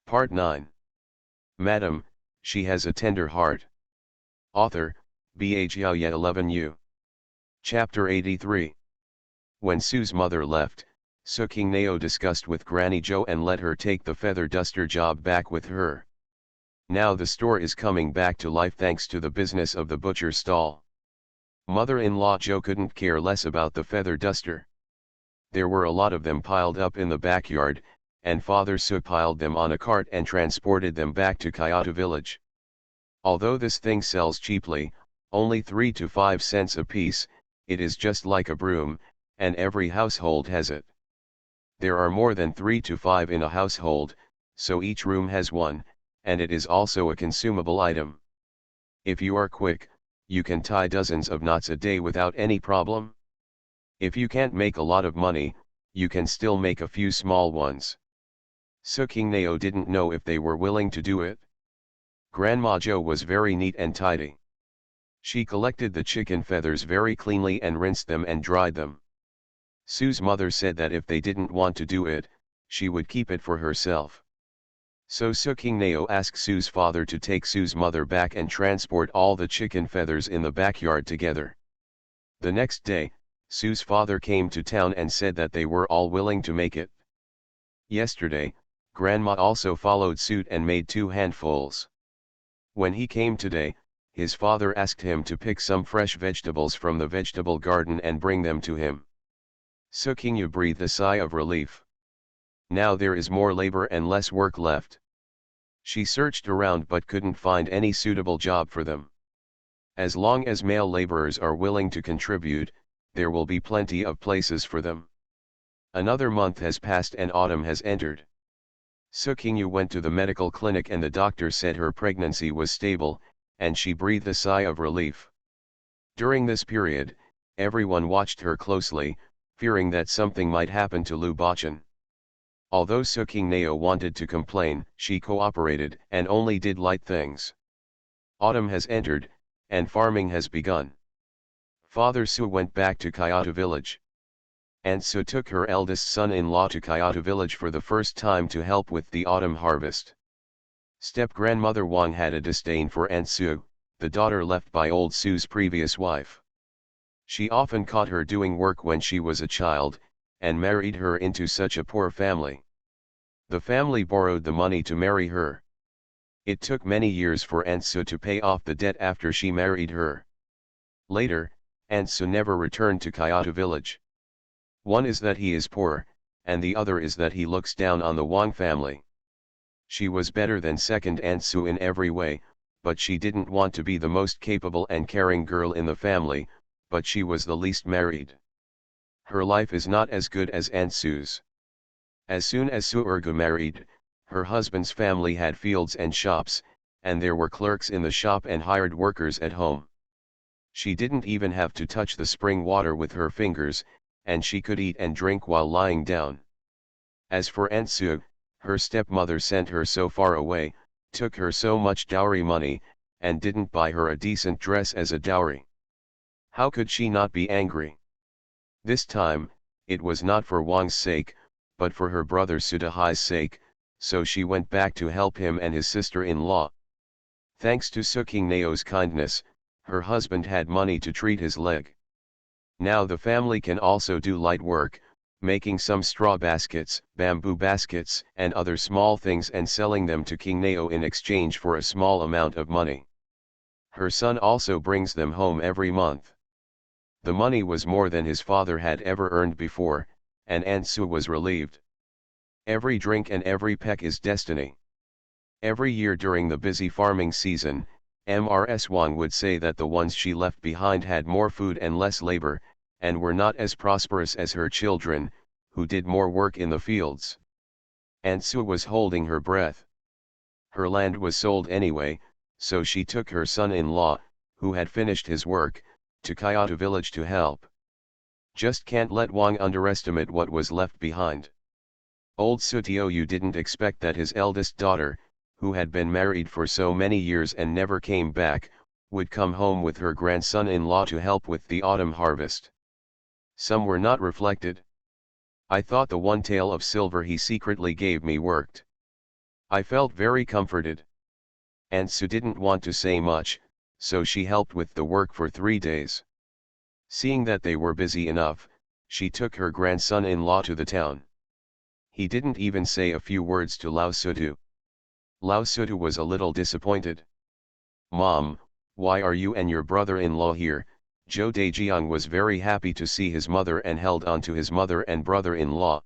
Part 9. Madam, she has a tender heart. Author, Bh Yaoya 11U. Chapter 83. When Sue's mother left, Su King Nao discussed with Granny Zhou and let her take the feather duster job back with her. Now the store is coming back to life thanks to the business of the butcher stall. Mother-in-law Zhou couldn't care less about the feather duster. There were a lot of them piled up in the backyard, and Father Su piled them on a cart and transported them back to Kyoto village. Although this thing sells cheaply, only 3 to 5 cents a piece, it is just like a broom, and every household has it. There are more than 3 to 5 in a household, so each room has one, and it is also a consumable item. If you are quick, you can tie dozens of knots a day without any problem. If you can't make a lot of money, you can still make a few small ones. Su King Nao didn't know if they were willing to do it. Grandma Zhou was very neat and tidy. She collected the chicken feathers very cleanly and rinsed them and dried them. Sue's mother said that if they didn't want to do it, she would keep it for herself. So Su King Nao asked Sue's father to take Sue's mother back and transport all the chicken feathers in the backyard together. The next day, Sue's father came to town and said that they were all willing to make it. Yesterday, Grandma also followed suit and made 2 handfuls. When he came today, his father asked him to pick some fresh vegetables from the vegetable garden and bring them to him. Su King breathed a sigh of relief. Now there is more labor and less work left. She searched around but couldn't find any suitable job for them. As long as male laborers are willing to contribute, there will be plenty of places for them. Another month has passed and autumn has entered. Su King went to the medical clinic and the doctor said her pregnancy was stable, and she breathed a sigh of relief. During this period, everyone watched her closely, fearing that something might happen to Lu Bachan. Although Su King Nao wanted to complain, she cooperated and only did light things. Autumn has entered, and farming has begun. Father Su went back to Kyoto village. Aunt Su took her eldest son-in-law to Kyoto village for the first time to help with the autumn harvest. Step-grandmother Wang had a disdain for Aunt Su, the daughter left by old Su's previous wife. She often caught her doing work when she was a child, and married her into such a poor family. The family borrowed the money to marry her. It took many years for Aunt Su to pay off the debt after she married her. Later, Aunt Su never returned to Kyoto village. One is that he is poor, and the other is that he looks down on the Wang family. She was better than second Aunt Su in every way, but she didn't want to be the most capable and caring girl in the family, but she was the least married. Her life is not as good as Aunt Su's. As soon as Su Ergu married, her husband's family had fields and shops, and there were clerks in the shop and hired workers at home. She didn't even have to touch the spring water with her fingers, and she could eat and drink while lying down. As for Aunt Su, her stepmother sent her so far away, took her so much dowry money, and didn't buy her a decent dress as a dowry. How could she not be angry? This time, it was not for Wang's sake, but for her brother Sudahai's sake, so she went back to help him and his sister-in-law. Thanks to Su King Nao's kindness, her husband had money to treat his leg. Now the family can also do light work, making some straw baskets, bamboo baskets, and other small things and selling them to King Nao in exchange for a small amount of money. Her son also brings them home every month. The money was more than his father had ever earned before, and Aunt Su was relieved. Every drink and every peck is destiny. Every year during the busy farming season, Ms. Wang would say that the ones she left behind had more food and less labor, and were not as prosperous as her children, who did more work in the fields. Aunt Su was holding her breath. Her land was sold anyway, so she took her son-in-law, who had finished his work, to Kyoto village to help. Just can't let Wang underestimate what was left behind. Old Sutio didn't expect that his eldest daughter, who had been married for so many years and never came back, would come home with her grandson-in-law to help with the autumn harvest. Some were not reflected. I thought the one tael of silver he secretly gave me worked. I felt very comforted. Aunt Sue didn't want to say much, so she helped with the work for 3 days. Seeing that they were busy enough, she took her grandson-in-law to the town. He didn't even say a few words to Lao Sutu. Lao Sutu was a little disappointed. "Mom, why are you and your brother-in-law here?" Zhou Dejiang was very happy to see his mother and held on to his mother and brother-in-law.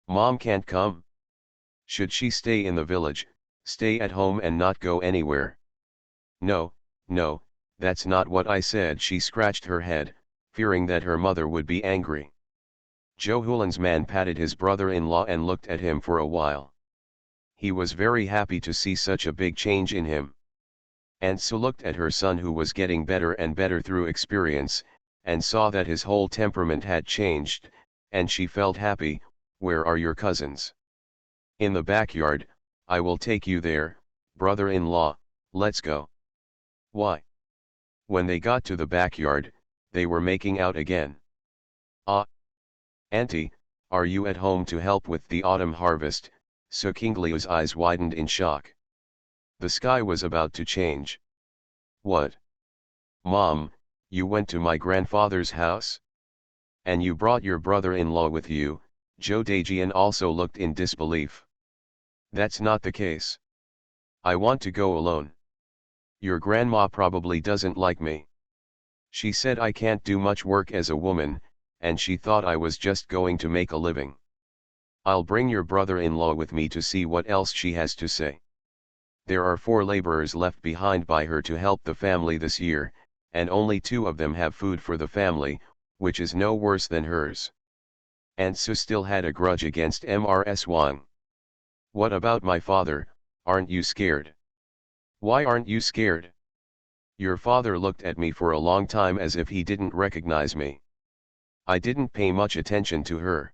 "Mom can't come. Should she stay in the village, stay at home and not go anywhere?" "No, no, that's not what I said." She scratched her head, fearing that her mother would be angry. Zhou Hulan's man patted his brother-in-law and looked at him for a while. He was very happy to see such a big change in him. Aunt Sue looked at her son, who was getting better and better through experience, and saw that his whole temperament had changed, and she felt happy. "Where are your cousins?" "In the backyard. I will take you there, brother-in-law, let's go." "Why?" When they got to the backyard, they were making out again. "Ah, Auntie, are you at home to help with the autumn harvest?" Su Qingliu's eyes widened in shock. The sky was about to change. "What? Mom, you went to my grandfather's house? And you brought your brother-in-law with you?" Zhou Dejian also looked in disbelief. "That's not the case. I want to go alone. Your grandma probably doesn't like me. She said I can't do much work as a woman, and she thought I was just going to make a living. I'll bring your brother-in-law with me to see what else she has to say. There are 4 laborers left behind by her to help the family this year, and only 2 of them have food for the family, which is no worse than hers." Aunt Sue still had a grudge against Mrs. Wang. "What about my father? Aren't you scared?" "Why aren't you scared?" "Your father looked at me for a long time as if he didn't recognize me. I didn't pay much attention to her.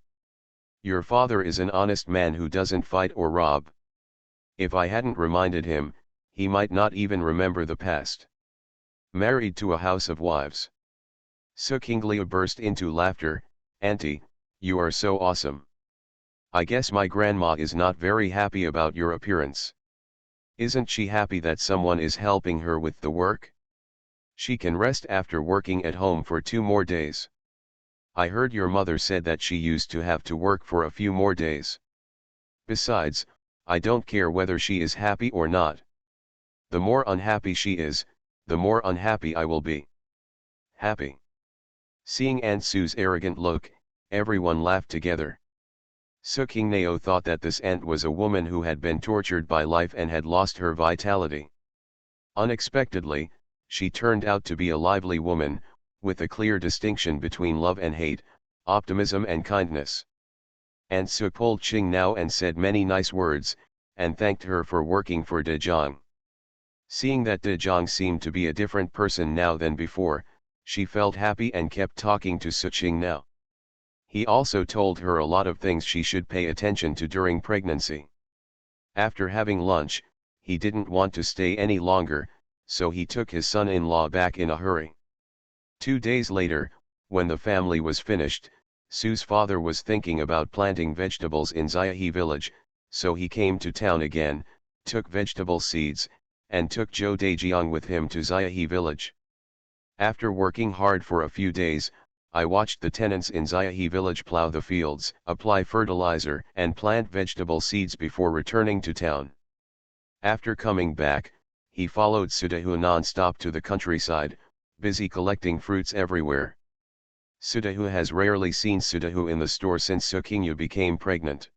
Your father is an honest man who doesn't fight or rob. If I hadn't reminded him, he might not even remember the past. Married to a house of wives." Su Qingliu burst into laughter. "Auntie, you are so awesome. I guess my grandma is not very happy about your appearance. Isn't she happy that someone is helping her with the work? She can rest after working at home for 2 more days. I heard your mother said that she used to have to work for a few more days. Besides, I don't care whether she is happy or not. The more unhappy she is, the more unhappy I will be." "Happy?" Seeing Aunt Sue's arrogant look, everyone laughed together. Su Qingliu thought that this aunt was a woman who had been tortured by life and had lost her vitality. Unexpectedly, she turned out to be a lively woman, with a clear distinction between love and hate, optimism and kindness. Aunt Sue pulled Qing now and said many nice words, and thanked her for working for De Zhang. Seeing that De Zhang seemed to be a different person now than before, she felt happy and kept talking to Su Qing now. He also told her a lot of things she should pay attention to during pregnancy. After having lunch, he didn't want to stay any longer, so he took his son-in-law back in a hurry. 2 days later, when the family was finished, Sue's father was thinking about planting vegetables in Ziahe village, so he came to town again, took vegetable seeds, and took Zhou Dejiang with him to Ziahe village. After working hard for a few days, I watched the tenants in Ziahe village plow the fields, apply fertilizer and plant vegetable seeds before returning to town. After coming back, he followed Sudahu non-stop to the countryside, busy collecting fruits everywhere. Sudahu has rarely seen Sudahu in the store since Su Qingliu became pregnant.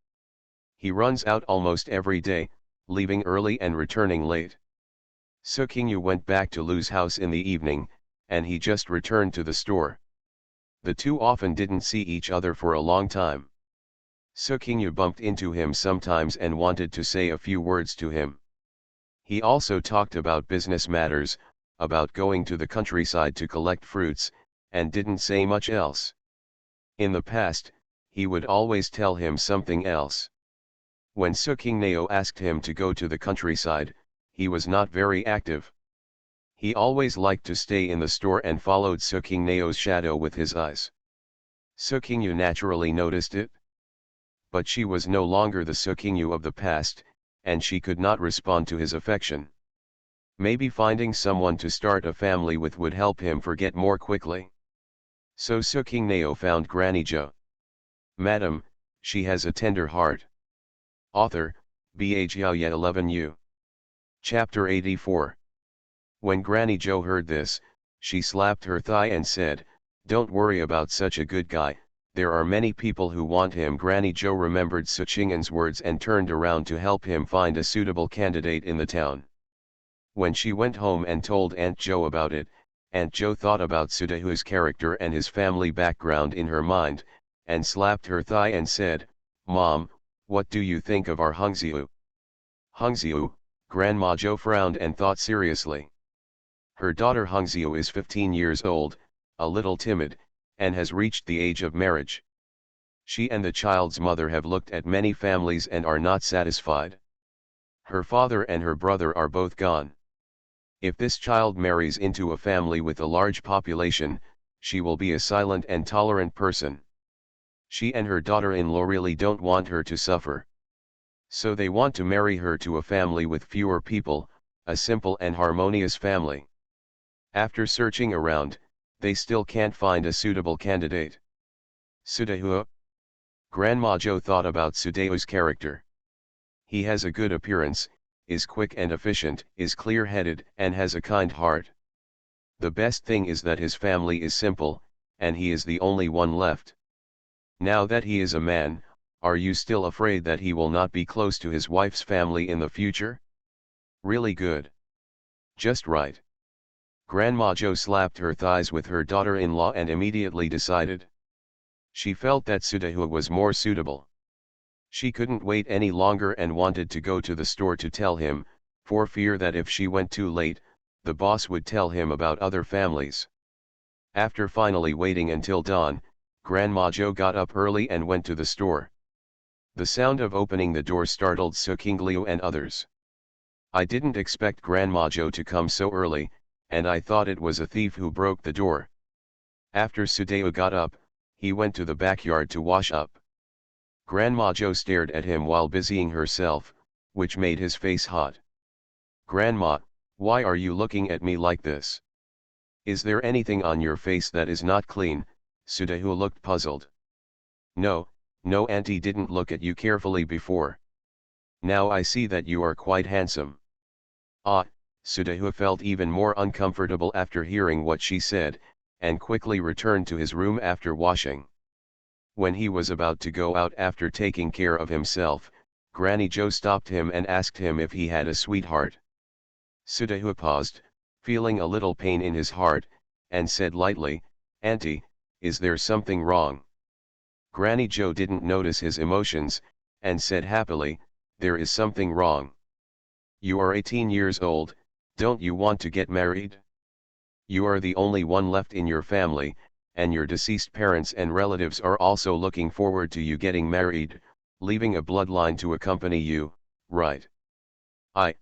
He runs out almost every day, leaving early and returning late. Su Qingliu went back to Lu's house in the evening, and he just returned to the store. The two often didn't see each other for a long time. Su Qingliu bumped into him sometimes and wanted to say a few words to him. He also talked about business matters, about going to the countryside to collect fruits, and didn't say much else. In the past, he would always tell him something else. When Su Qingliu asked him to go to the countryside, he was not very active. He always liked to stay in the store and followed Su Qingliu's shadow with his eyes. Su Qingliu naturally noticed it. But she was no longer the Su Qingliu of the past, and she could not respond to his affection. Maybe finding someone to start a family with would help him forget more quickly. So Suking Nao found Granny Jo. Madam, she has a tender heart. Author, Bha Ye 11U. Chapter 84. When Granny Jo heard this, she slapped her thigh and said, "Don't worry about such a good guy, there are many people who want him." Granny Jo remembered Su Chingan's words and turned around to help him find a suitable candidate in the town. When she went home and told Aunt Jo about it, Aunt Jo thought about Sudahu's character and his family background in her mind, and slapped her thigh and said, "Mom, what do you think of our Hungziu?" Hungziu, Grandma Jo frowned and thought seriously. Her daughter Hungziu is 15 years old, a little timid, and has reached the age of marriage. She and the child's mother have looked at many families and are not satisfied. Her father and her brother are both gone. If this child marries into a family with a large population, she will be a silent and tolerant person. She and her daughter-in-law really don't want her to suffer. So they want to marry her to a family with fewer people, a simple and harmonious family. After searching around, they still can't find a suitable candidate. Sudahu. Grandma Jo thought about Sudahu's character. He has a good appearance, is quick and efficient, is clear-headed, and has a kind heart. The best thing is that his family is simple, and he is the only one left. Now that he is a man, are you still afraid that he will not be close to his wife's family in the future? Really good. Just right. Grandma Jo slapped her thighs with her daughter-in-law and immediately decided. She felt that Sudahu was more suitable. She couldn't wait any longer and wanted to go to the store to tell him, for fear that if she went too late, the boss would tell him about other families. After finally waiting until dawn, Grandma Jo got up early and went to the store. The sound of opening the door startled Suking Liu and others. "I didn't expect Grandma Jo to come so early, and I thought it was a thief who broke the door." After Sudahu got up, he went to the backyard to wash up. Grandma Jo stared at him while busying herself, which made his face hot. "Grandma, why are you looking at me like this? Is there anything on your face that is not clean?" Sudahu looked puzzled. No, Auntie didn't look at you carefully before. Now I see that you are quite handsome." Ah, Sudahu felt even more uncomfortable after hearing what she said, and quickly returned to his room after washing. When he was about to go out after taking care of himself, Granny Jo stopped him and asked him if he had a sweetheart. Sudahu paused, feeling a little pain in his heart, and said lightly, "Auntie, is there something wrong?" Granny Jo didn't notice his emotions, and said happily, "There is something wrong. You are 18 years old, don't you want to get married? You are the only one left in your family, and your deceased parents and relatives are also looking forward to you getting married, leaving a bloodline to accompany you, right?" I.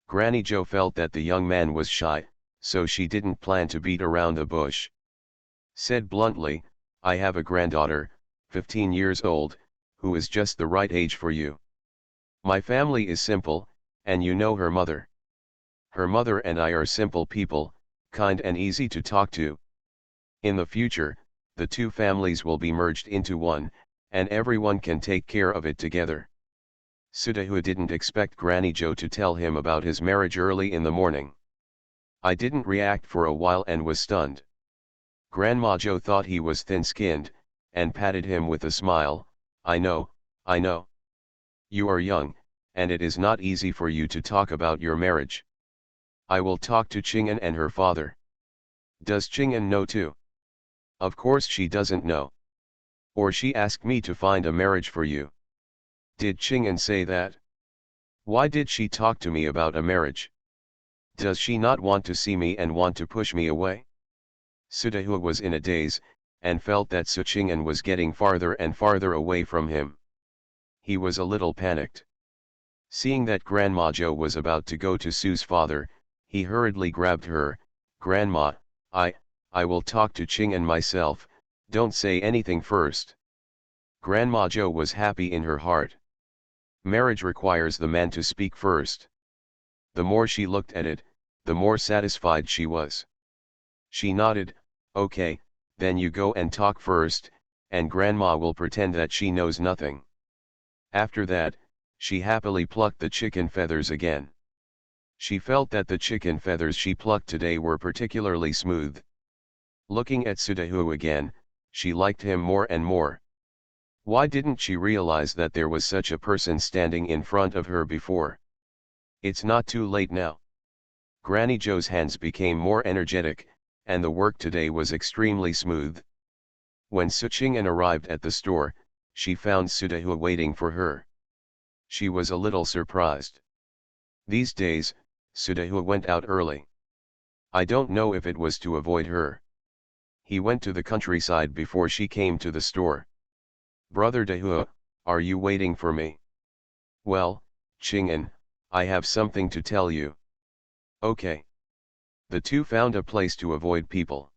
Granny Jo felt that the young man was shy, so she didn't plan to beat around the bush. Said bluntly, "I have a granddaughter, 15 years old, who is just the right age for you. My family is simple, and you know her mother. Her mother and I are simple people, kind and easy to talk to. In the future, the two families will be merged into one, and everyone can take care of it together." Sudahu didn't expect Granny Jo to tell him about his marriage early in the morning. I didn't react for a while and was stunned. Grandma Jo thought he was thin-skinned, and patted him with a smile. I know. You are young, and it is not easy for you to talk about your marriage. I will talk to Chingan and her father." "Does Chingan know too?" "Of course she doesn't know. Or she asked me to find a marriage for you." "Did Chingan say that? Why did she talk to me about a marriage? Does she not want to see me and want to push me away?" Sudahu was in a daze, and felt that Su Chingan was getting farther and farther away from him. He was a little panicked. Seeing that Grandma Jo was about to go to Su's father, he hurriedly grabbed her. "Grandma, I will talk to Chingan myself, don't say anything first." Grandma Jo was happy in her heart. Marriage requires the man to speak first. The more she looked at it, the more satisfied she was. She nodded, okay, then you go and talk first, and grandma will pretend that she knows nothing. After that, she happily plucked the chicken feathers again. She felt that the chicken feathers she plucked today were particularly smooth. Looking at Sudahu again, she liked him more and more. Why didn't she realize that there was such a person standing in front of her before? It's not too late now. Granny Joe's hands became more energetic, and the work today was extremely smooth. When Suchingen arrived at the store, she found Sudahu waiting for her. She was a little surprised. These days, Sudahu went out early. I don't know if it was to avoid her. He went to the countryside before she came to the store. Brother Dahua, are you waiting for me? Well, Chingen, I have something to tell you. Okay. The two found a place to avoid people.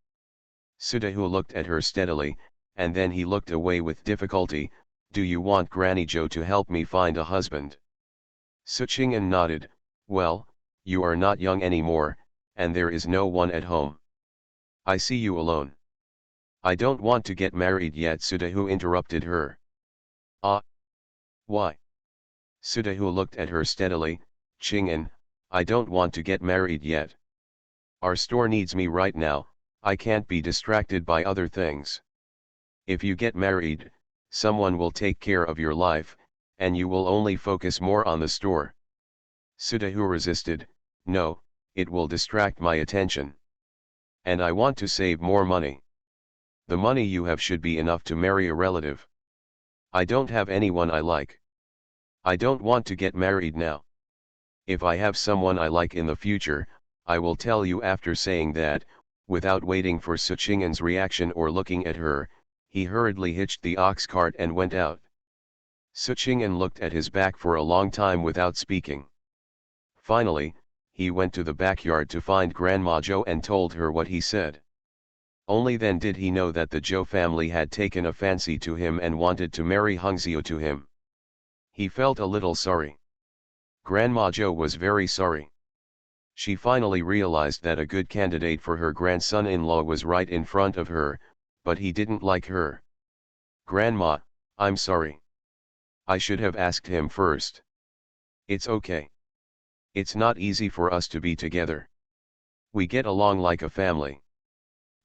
Sudahu looked at her steadily, and then he looked away with difficulty. Do you want Granny Joe to help me find a husband? Suchingen nodded. Well, you are not young anymore, and there is no one at home. I see you alone. I don't want to get married yet, Sudahu interrupted her. Ah. Why? Sudahu looked at her steadily. Chingen, I don't want to get married yet. Our store needs me right now, I can't be distracted by other things. If you get married, someone will take care of your life, and you will only focus more on the store. Sudahu resisted. No, it will distract my attention. And I want to save more money. The money you have should be enough to marry a relative. I don't have anyone I like. I don't want to get married now. If I have someone I like in the future, I will tell you. After saying that, without waiting for Suchingen's reaction or looking at her, he hurriedly hitched the ox cart and went out. Suchingen looked at his back for a long time without speaking. Finally, he went to the backyard to find Grandma Joe and told her what he said. Only then did he know that the Joe family had taken a fancy to him and wanted to marry Hungzio to him. He felt a little sorry. Grandma Joe was very sorry. She finally realized that a good candidate for her grandson-in-law was right in front of her, but he didn't like her. Grandma, I'm sorry. I should have asked him first. It's okay. It's not easy for us to be together. We get along like a family.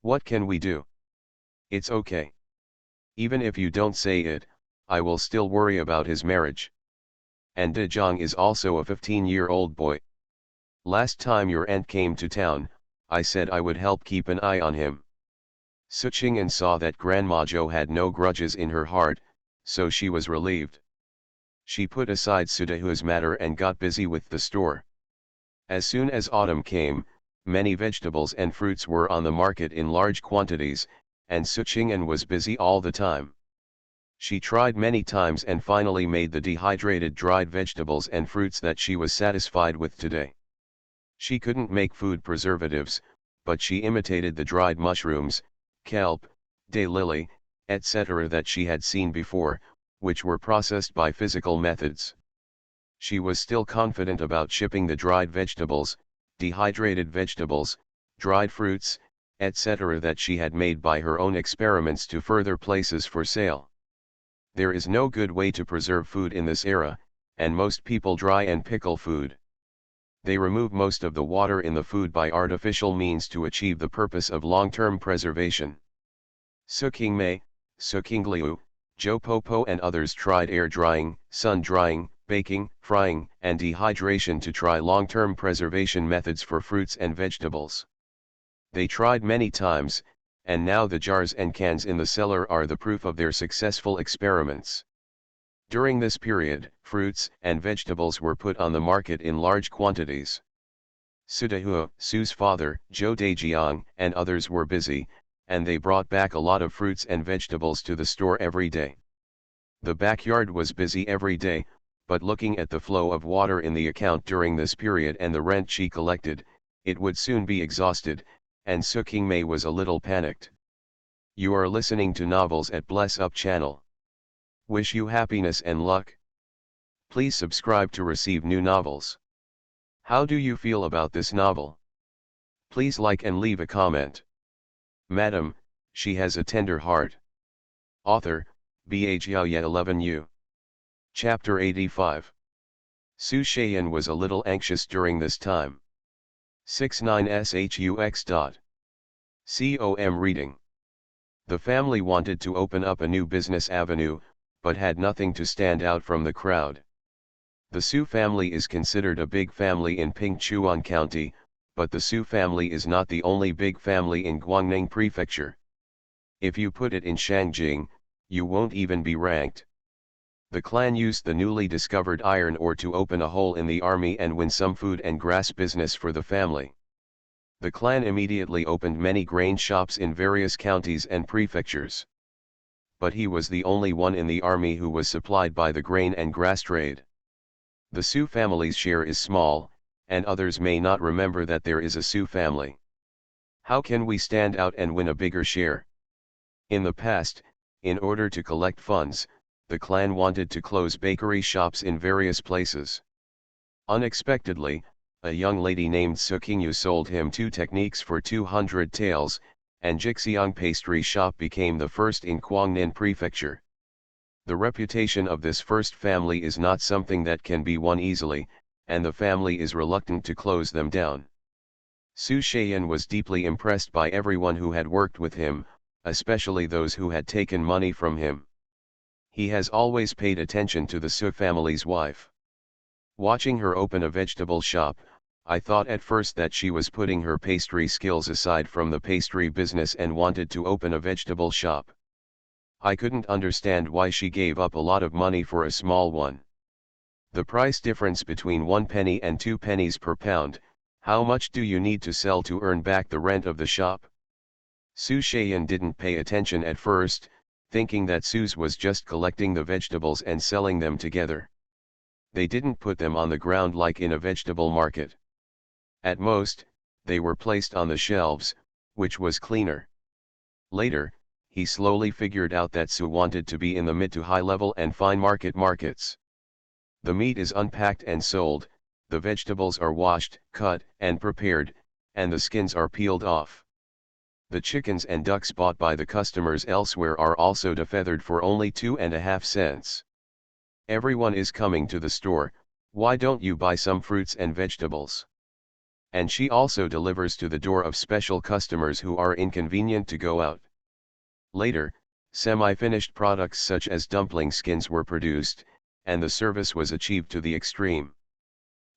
What can we do? It's okay. Even if you don't say it, I will still worry about his marriage. And De Jong is also a 15-year-old boy. Last time your aunt came to town, I said I would help keep an eye on him. Suchingen saw that Grandma Joe had no grudges in her heart, so she was relieved. She put aside Sudahu's matter and got busy with the store. As soon as autumn came, many vegetables and fruits were on the market in large quantities, and Suchingen was busy all the time. She tried many times and finally made the dehydrated dried vegetables and fruits that she was satisfied with today. She couldn't make food preservatives, but she imitated the dried mushrooms, kelp, daylily, etc. that she had seen before, which were processed by physical methods. She was still confident about shipping the dried vegetables, dehydrated vegetables, dried fruits, etc. that she had made by her own experiments to further places for sale. There is no good way to preserve food in this era, and most people dry and pickle food. They remove most of the water in the food by artificial means to achieve the purpose of long-term preservation. Sukingmei, Sukingliu, Joe Popo and others tried air drying, sun drying, baking, frying, and dehydration to try long-term preservation methods for fruits and vegetables. They tried many times, and now the jars and cans in the cellar are the proof of their successful experiments. During this period, fruits and vegetables were put on the market in large quantities. Sudahu, Su's father, Zhou Dejiang, and others were busy, and they brought back a lot of fruits and vegetables to the store every day. The backyard was busy every day, but looking at the flow of water in the account during this period and the rent she collected, it would soon be exhausted, and Sukingmei was a little panicked. You are listening to novels at Bless Up channel. Wish you happiness and luck. Please subscribe to receive new novels. How do you feel about this novel? Please like and leave a comment. Madam, she has a tender heart. Author, Bhaya 11U. Chapter 85. Su Shayan was a little anxious during this time. 69shux. Com reading. The family wanted to open up a new business avenue, but had nothing to stand out from the crowd. The Su family is considered a big family in Pingchuan County, but the Su family is not the only big family in Guangning Prefecture. If you put it in Shangjing, you won't even be ranked. The clan used the newly discovered iron ore to open a hole in the army and win some food and grass business for the family. The clan immediately opened many grain shops in various counties and prefectures. But he was the only one in the army who was supplied by the grain and grass trade. The Su family's share is small, and others may not remember that there is a Su family. How can we stand out and win a bigger share? In the past, in order to collect funds, the clan wanted to close bakery shops in various places. Unexpectedly, a young lady named Sukingyu sold him 2 techniques for 200 taels, and Jixiang pastry shop became the first in Guangnin Prefecture. The reputation of this first family is not something that can be won easily, and the family is reluctant to close them down. Su Shayan was deeply impressed by everyone who had worked with him, especially those who had taken money from him. He has always paid attention to the Su family's wife. Watching her open a vegetable shop, I thought at first that she was putting her pastry skills aside from the pastry business and wanted to open a vegetable shop. I couldn't understand why she gave up a lot of money for a small one. The price difference between 1 penny and 2 pennies per pound, how much do you need to sell to earn back the rent of the shop? Su Shayan didn't pay attention at first, thinking that Su's was just collecting the vegetables and selling them together. They didn't put them on the ground like in a vegetable market. At most, they were placed on the shelves, which was cleaner. Later, he slowly figured out that Su wanted to be in the mid to high level and fine markets. The meat is unpacked and sold, the vegetables are washed, cut, and prepared, and the skins are peeled off. The chickens and ducks bought by the customers elsewhere are also defeathered for only 2.5 cents. Everyone is coming to the store, why don't you buy some fruits and vegetables? And she also delivers to the door of special customers who are inconvenient to go out. Later, semi-finished products such as dumpling skins were produced, and the service was achieved to the extreme.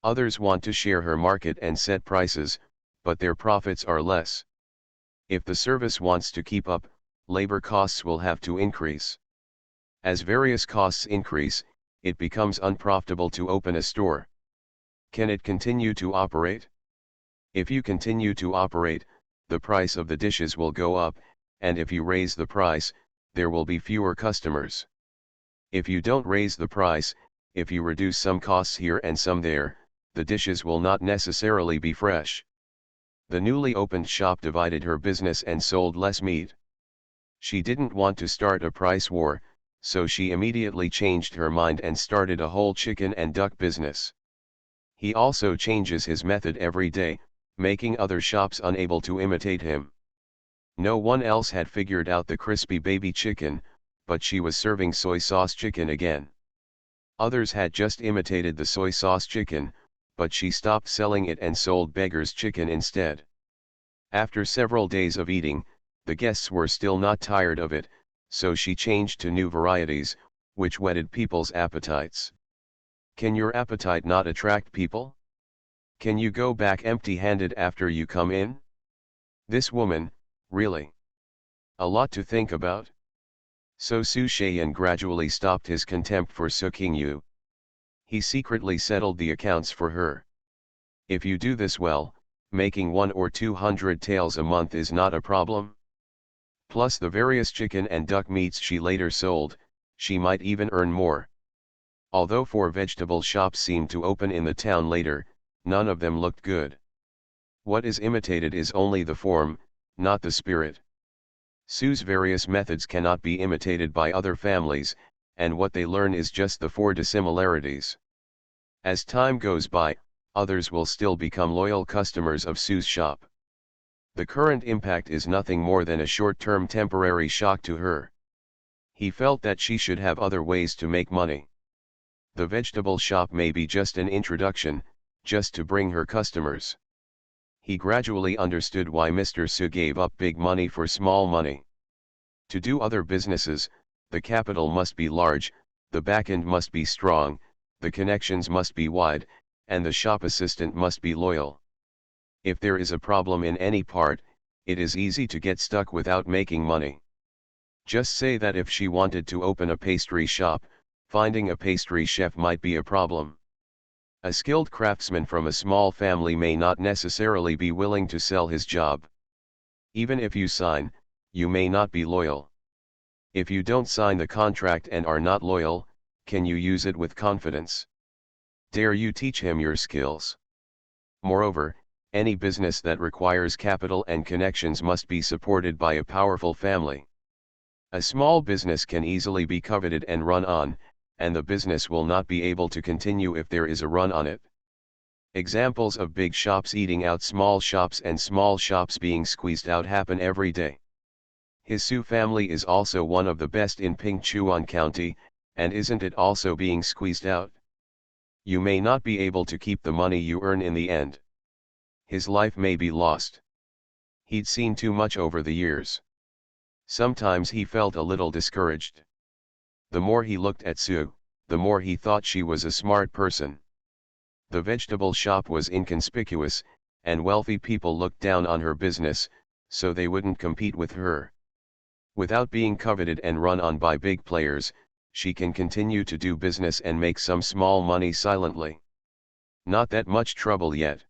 Others want to share her market and set prices, but their profits are less. If the service wants to keep up, labor costs will have to increase. As various costs increase, it becomes unprofitable to open a store. Can it continue to operate? If you continue to operate, the price of the dishes will go up, and if you raise the price, there will be fewer customers. If you don't raise the price, if you reduce some costs here and some there, the dishes will not necessarily be fresh. The newly opened shop divided her business and sold less meat. She didn't want to start a price war, so she immediately changed her mind and started a whole chicken and duck business. He also changes his method every day, making other shops unable to imitate him. No one else had figured out the crispy baby chicken, but she was serving soy sauce chicken again. Others had just imitated the soy sauce chicken, but she stopped selling it and sold beggar's chicken instead. After several days of eating, the guests were still not tired of it, so she changed to new varieties, which whetted people's appetites. Can your appetite not attract people? Can you go back empty-handed after you come in? This woman, really? A lot to think about. So Su Shayan gradually stopped his contempt for Sukingyu. He secretly settled the accounts for her. If you do this well, making 1 or 200 taels a month is not a problem. Plus the various chicken and duck meats she later sold, she might even earn more. Although 4 vegetable shops seemed to open in the town later, none of them looked good. What is imitated is only the form, not the spirit. Su's various methods cannot be imitated by other families, and what they learn is just the 4 dissimilarities. As time goes by, others will still become loyal customers of Sue's shop. The current impact is nothing more than a short-term temporary shock to her. He felt that she should have other ways to make money. The vegetable shop may be just an introduction, just to bring her customers. He gradually understood why Mr. Su gave up big money for small money. To do other businesses, the capital must be large, the backend must be strong, the connections must be wide, and the shop assistant must be loyal. If there is a problem in any part, it is easy to get stuck without making money. Just say that if she wanted to open a pastry shop, finding a pastry chef might be a problem. A skilled craftsman from a small family may not necessarily be willing to sell his job. Even if you sign, you may not be loyal. If you don't sign the contract and are not loyal, can you use it with confidence? Dare you teach him your skills? Moreover, any business that requires capital and connections must be supported by a powerful family. A small business can easily be coveted and run on, and the business will not be able to continue if there is a run on it. Examples of big shops eating out small shops and small shops being squeezed out happen every day. His Su family is also one of the best in Pingchuan County, and isn't it also being squeezed out? You may not be able to keep the money you earn in the end. His life may be lost. He'd seen too much over the years. Sometimes he felt a little discouraged. The more he looked at Su, the more he thought she was a smart person. The vegetable shop was inconspicuous, and wealthy people looked down on her business, so they wouldn't compete with her. Without being coveted and run on by big players, she can continue to do business and make some small money silently. Not that much trouble yet.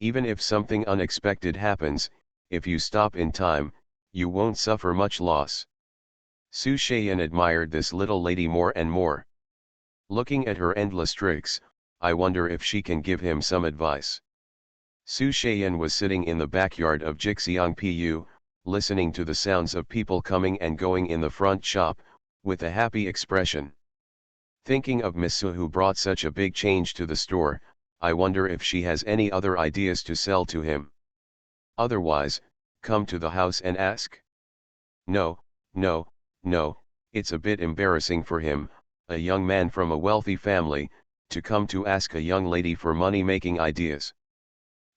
Even if something unexpected happens, if you stop in time, you won't suffer much loss. Su Shayan admired this little lady more and more. Looking at her endless tricks, I wonder if she can give him some advice. Su Shayan was sitting in the backyard of Jixiang Pu, listening to the sounds of people coming and going in the front shop, with a happy expression. Thinking of Miss Su who brought such a big change to the store, I wonder if she has any other ideas to sell to him. Otherwise, come to the house and ask. No, it's a bit embarrassing for him, a young man from a wealthy family, to come to ask a young lady for money-making ideas.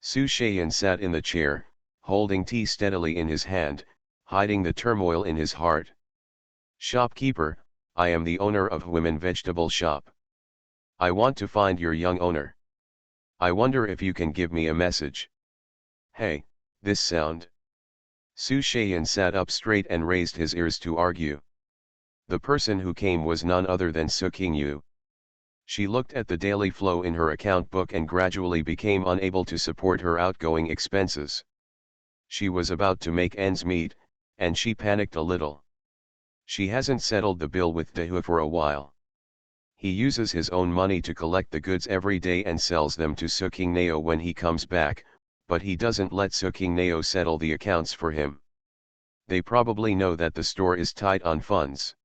Su Shayan sat in the chair, holding tea steadily in his hand, hiding the turmoil in his heart. Shopkeeper, I am the owner of Women Vegetable Shop. I want to find your young owner. I wonder if you can give me a message. Hey, this sound. Su Shayan sat up straight and raised his ears to argue. The person who came was none other than Su Qingyu. She looked at the daily flow in her account book and gradually became unable to support her outgoing expenses. She was about to make ends meet, and she panicked a little. She hasn't settled the bill with Dehu for a while. He uses his own money to collect the goods every day and sells them to Su Qingnao when he comes back, but he doesn't let Su Qingnao settle the accounts for him. They probably know that the store is tight on funds.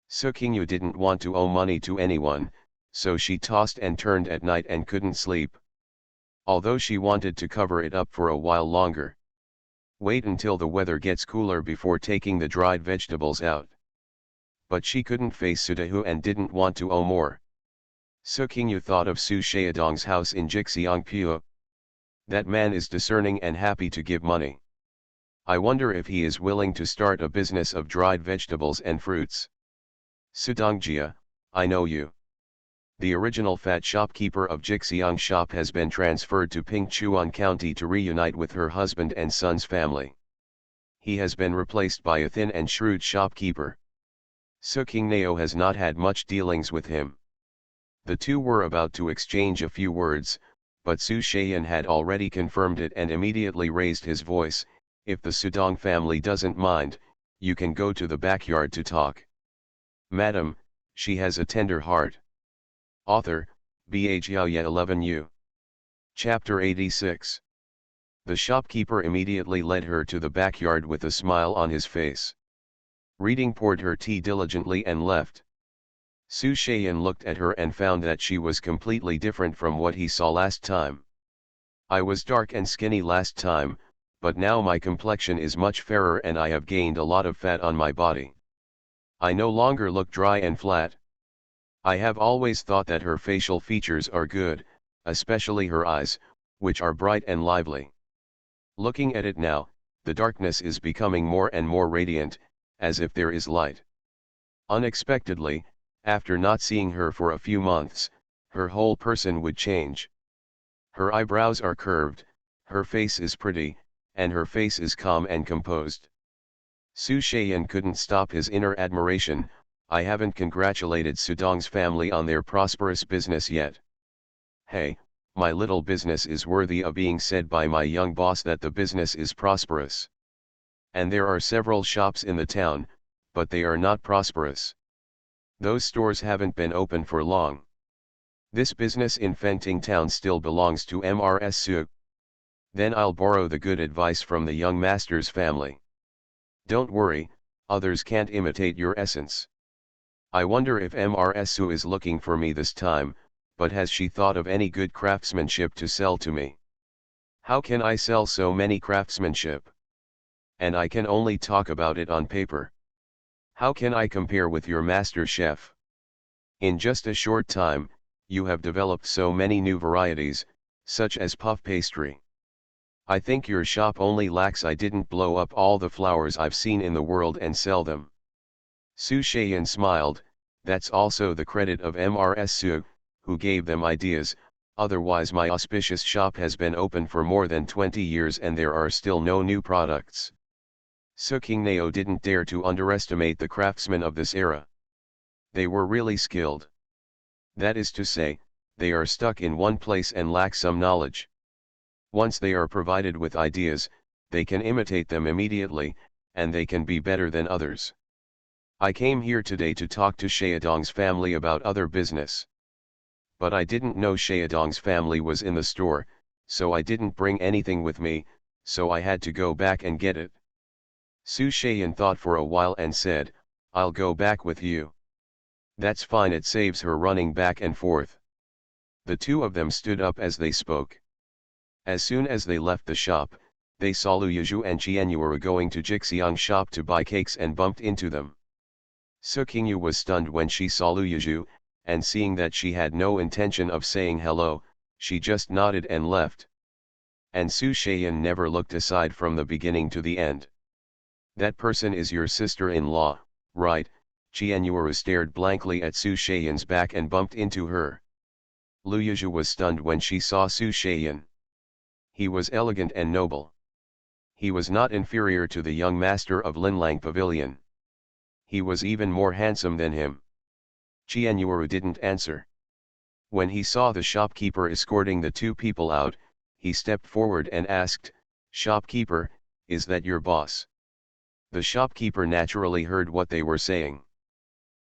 Su Qingyu didn't want to owe money to anyone, so she tossed and turned at night and couldn't sleep. Although she wanted to cover it up for a while longer. Wait until the weather gets cooler before taking the dried vegetables out. But she couldn't face Su Dehu and didn't want to owe more. Su Qingyu thought of Su Shaodong's house in Jixiangpu. That man is discerning and happy to give money. I wonder if he is willing to start a business of dried vegetables and fruits. Su Dongjia, I know you. The original fat shopkeeper of Jixiang shop has been transferred to Pingchuan County to reunite with her husband and son's family. He has been replaced by a thin and shrewd shopkeeper. Su Qingnao has not had much dealings with him. The two were about to exchange a few words, but Su Shayan had already confirmed it and immediately raised his voice. If the Sudong family doesn't mind, you can go to the backyard to talk. Madam, she has a tender heart. Author, Bha Xiaoye 11U. Chapter 86. The shopkeeper immediately led her to the backyard with a smile on his face. Reading poured her tea diligently and left. Su Shayan looked at her and found that she was completely different from what he saw last time. I was dark and skinny last time, but now my complexion is much fairer and I have gained a lot of fat on my body. I no longer look dry and flat. I have always thought that her facial features are good, especially her eyes, which are bright and lively. Looking at it now, the darkness is becoming more and more radiant, as if there is light. Unexpectedly, after not seeing her for a few months, her whole person would change. Her eyebrows are curved, her face is pretty, and her face is calm and composed. Su Shayan couldn't stop his inner admiration. I haven't congratulated Sudong's family on their prosperous business yet. Hey, my little business is worthy of being said by my young boss that the business is prosperous. And there are several shops in the town, but they are not prosperous. Those stores haven't been open for long. This business in Fengting town still belongs to Mrs. Su. Then I'll borrow the good advice from the young master's family. Don't worry, others can't imitate your essence. I wonder if Mrs. Su is looking for me this time, but has she thought of any good craftsmanship to sell to me? How can I sell so many craftsmanship? And I can only talk about it on paper. How can I compare with your master chef? In just a short time, you have developed so many new varieties, such as puff pastry. I think your shop only lacks I didn't blow up all the flowers I've seen in the world and sell them. Su Shayan smiled. That's also the credit of Mrs. Su, who gave them ideas, otherwise my auspicious shop has been open for more than 20 years and there are still no new products. Su Qingnao didn't dare to underestimate the craftsmen of this era. They were really skilled. That is to say, they are stuck in one place and lack some knowledge. Once they are provided with ideas, they can imitate them immediately, and they can be better than others. I came here today to talk to Xiaodong's family about other business. But I didn't know Xiaodong's family was in the store, so I didn't bring anything with me, so I had to go back and get it. Su Shayan thought for a while and said, I'll go back with you. That's fine, it saves her running back and forth. The two of them stood up as they spoke. As soon as they left the shop, they saw Lu Yizhu and Qianyuera going to Jixiang's shop to buy cakes and bumped into them. Su Qingyu was stunned when she saw Lu Yizhu, and seeing that she had no intention of saying hello, she just nodded and left. And Su Shayan never looked aside from the beginning to the end. That person is your sister-in-law, right? Qianyuera stared blankly at Su Shayan's back and bumped into her. Lu Yizhu was stunned when she saw Su Shayan. He was elegant and noble. He was not inferior to the young master of Linlang Pavilion. He was even more handsome than him. Qianyuera didn't answer. When he saw the shopkeeper escorting the two people out, he stepped forward and asked, Shopkeeper, is that your boss? The shopkeeper naturally heard what they were saying.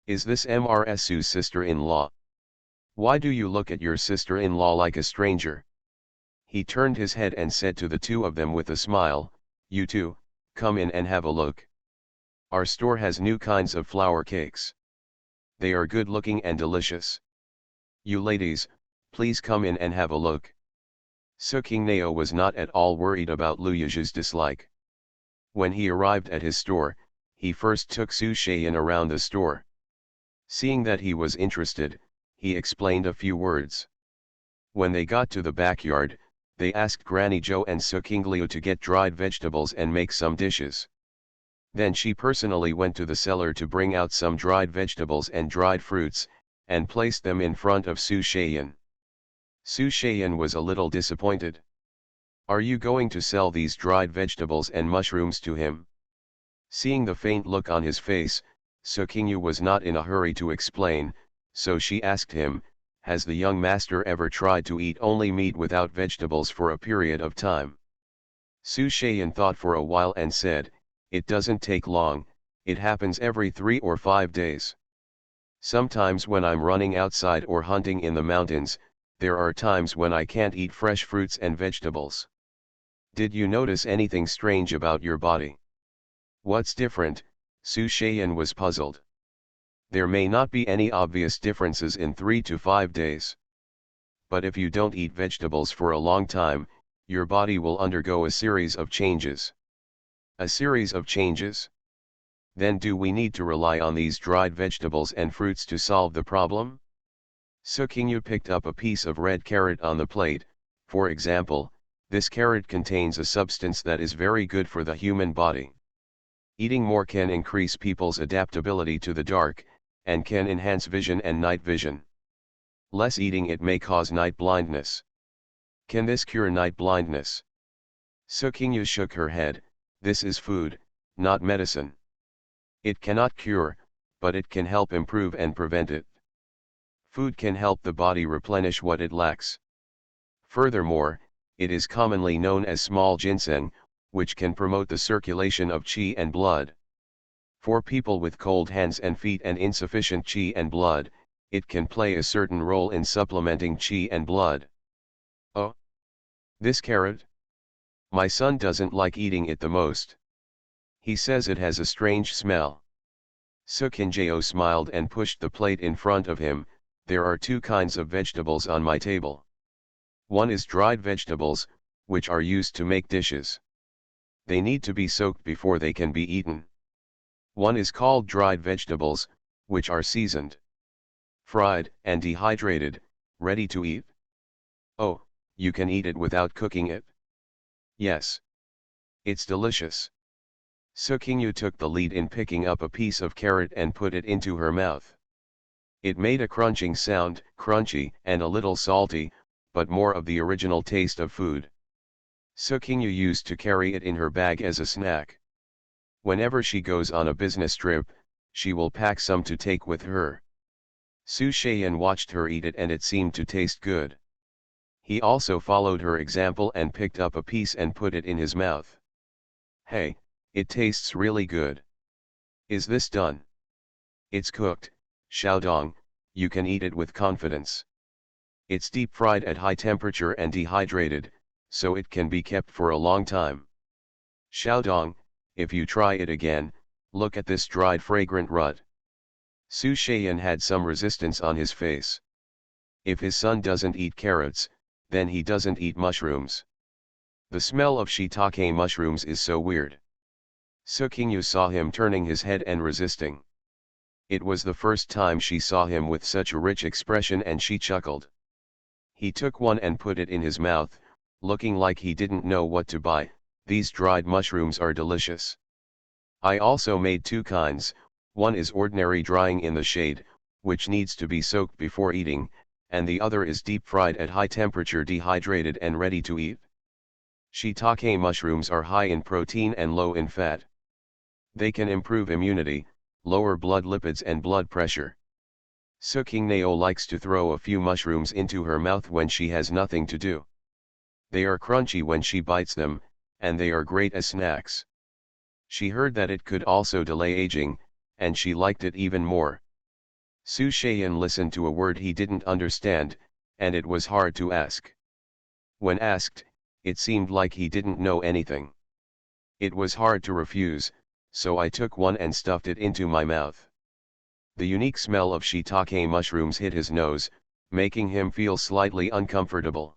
Is this Mrs. Su's sister-in-law? Why do you look at your sister-in-law like a stranger? He turned his head and said to the two of them with a smile, You two, come in and have a look. Our store has new kinds of flour cakes. They are good looking and delicious. You ladies, please come in and have a look. Su Qingnao was not at all worried about Lu Yizhu's dislike. When he arrived at his store, he first took Su Shayan around the store. Seeing that he was interested, he explained a few words. When they got to the backyard, they asked Granny Zhou and Su Qingliu to get dried vegetables and make some dishes. Then she personally went to the cellar to bring out some dried vegetables and dried fruits, and placed them in front of Su Shayan. Su Shayan was a little disappointed. Are you going to sell these dried vegetables and mushrooms to him? Seeing the faint look on his face, Su Qingyu was not in a hurry to explain, so she asked him, Has the young master ever tried to eat only meat without vegetables for a period of time? Su Shayan thought for a while and said, It doesn't take long, it happens every 3 or 5 days. Sometimes when I'm running outside or hunting in the mountains, there are times when I can't eat fresh fruits and vegetables. Did you notice anything strange about your body? What's different? Su Shayan was puzzled. There may not be any obvious differences in 3 to 5 days. But if you don't eat vegetables for a long time, your body will undergo a series of changes. A series of changes? Then do we need to rely on these dried vegetables and fruits to solve the problem? Sukingyu picked up a piece of red carrot on the plate. For example, this carrot contains a substance that is very good for the human body. Eating more can increase people's adaptability to the dark, and can enhance vision and night vision. Less eating it may cause night blindness. Can this cure night blindness? Sukingyu shook her head. This is food, not medicine. It cannot cure, but it can help improve and prevent it. Food can help the body replenish what it lacks. Furthermore, it is commonly known as small ginseng, which can promote the circulation of qi and blood. For people with cold hands and feet and insufficient qi and blood, it can play a certain role in supplementing qi and blood. Oh? This carrot? My son doesn't like eating it the most. He says it has a strange smell. Sukingyu smiled and pushed the plate in front of him. There are 2 kinds of vegetables on my table. One is dried vegetables, which are used to make dishes. They need to be soaked before they can be eaten. One is called dried vegetables, which are seasoned, fried, and dehydrated, ready to eat. Oh, you can eat it without cooking it? Yes. It's delicious. Sukingyu took the lead in picking up a piece of carrot and put it into her mouth. It made a crunching sound, crunchy and a little salty, but more of the original taste of food. Sukingyu used to carry it in her bag as a snack. Whenever she goes on a business trip, she will pack some to take with her. Su Shayan watched her eat it and it seemed to taste good. He also followed her example and picked up a piece and put it in his mouth. Hey, it tastes really good. Is this done? It's cooked, Xiaodong, you can eat it with confidence. It's deep fried at high temperature and dehydrated, so it can be kept for a long time. Xiaodong, if you try it again, look at this dried fragrant rut. Su Shayan had some resistance on his face. If his son doesn't eat carrots, then he doesn't eat mushrooms. The smell of shiitake mushrooms is so weird. Sukingyu saw him turning his head and resisting. It was the first time she saw him with such a rich expression and she chuckled. He took one and put it in his mouth, looking like he didn't know what to buy. These dried mushrooms are delicious. I also made 2 kinds, one is ordinary drying in the shade, which needs to be soaked before eating, and the other is deep fried at high temperature dehydrated and ready to eat. Shiitake mushrooms are high in protein and low in fat. They can improve immunity, lower blood lipids and blood pressure. Sukingyu likes to throw a few mushrooms into her mouth when she has nothing to do. They are crunchy when she bites them, and they are great as snacks. She heard that it could also delay aging, and she liked it even more. Su Shayan listened to a word he didn't understand, and it was hard to ask. When asked, it seemed like he didn't know anything. It was hard to refuse, so I took one and stuffed it into my mouth. The unique smell of shiitake mushrooms hit his nose, making him feel slightly uncomfortable.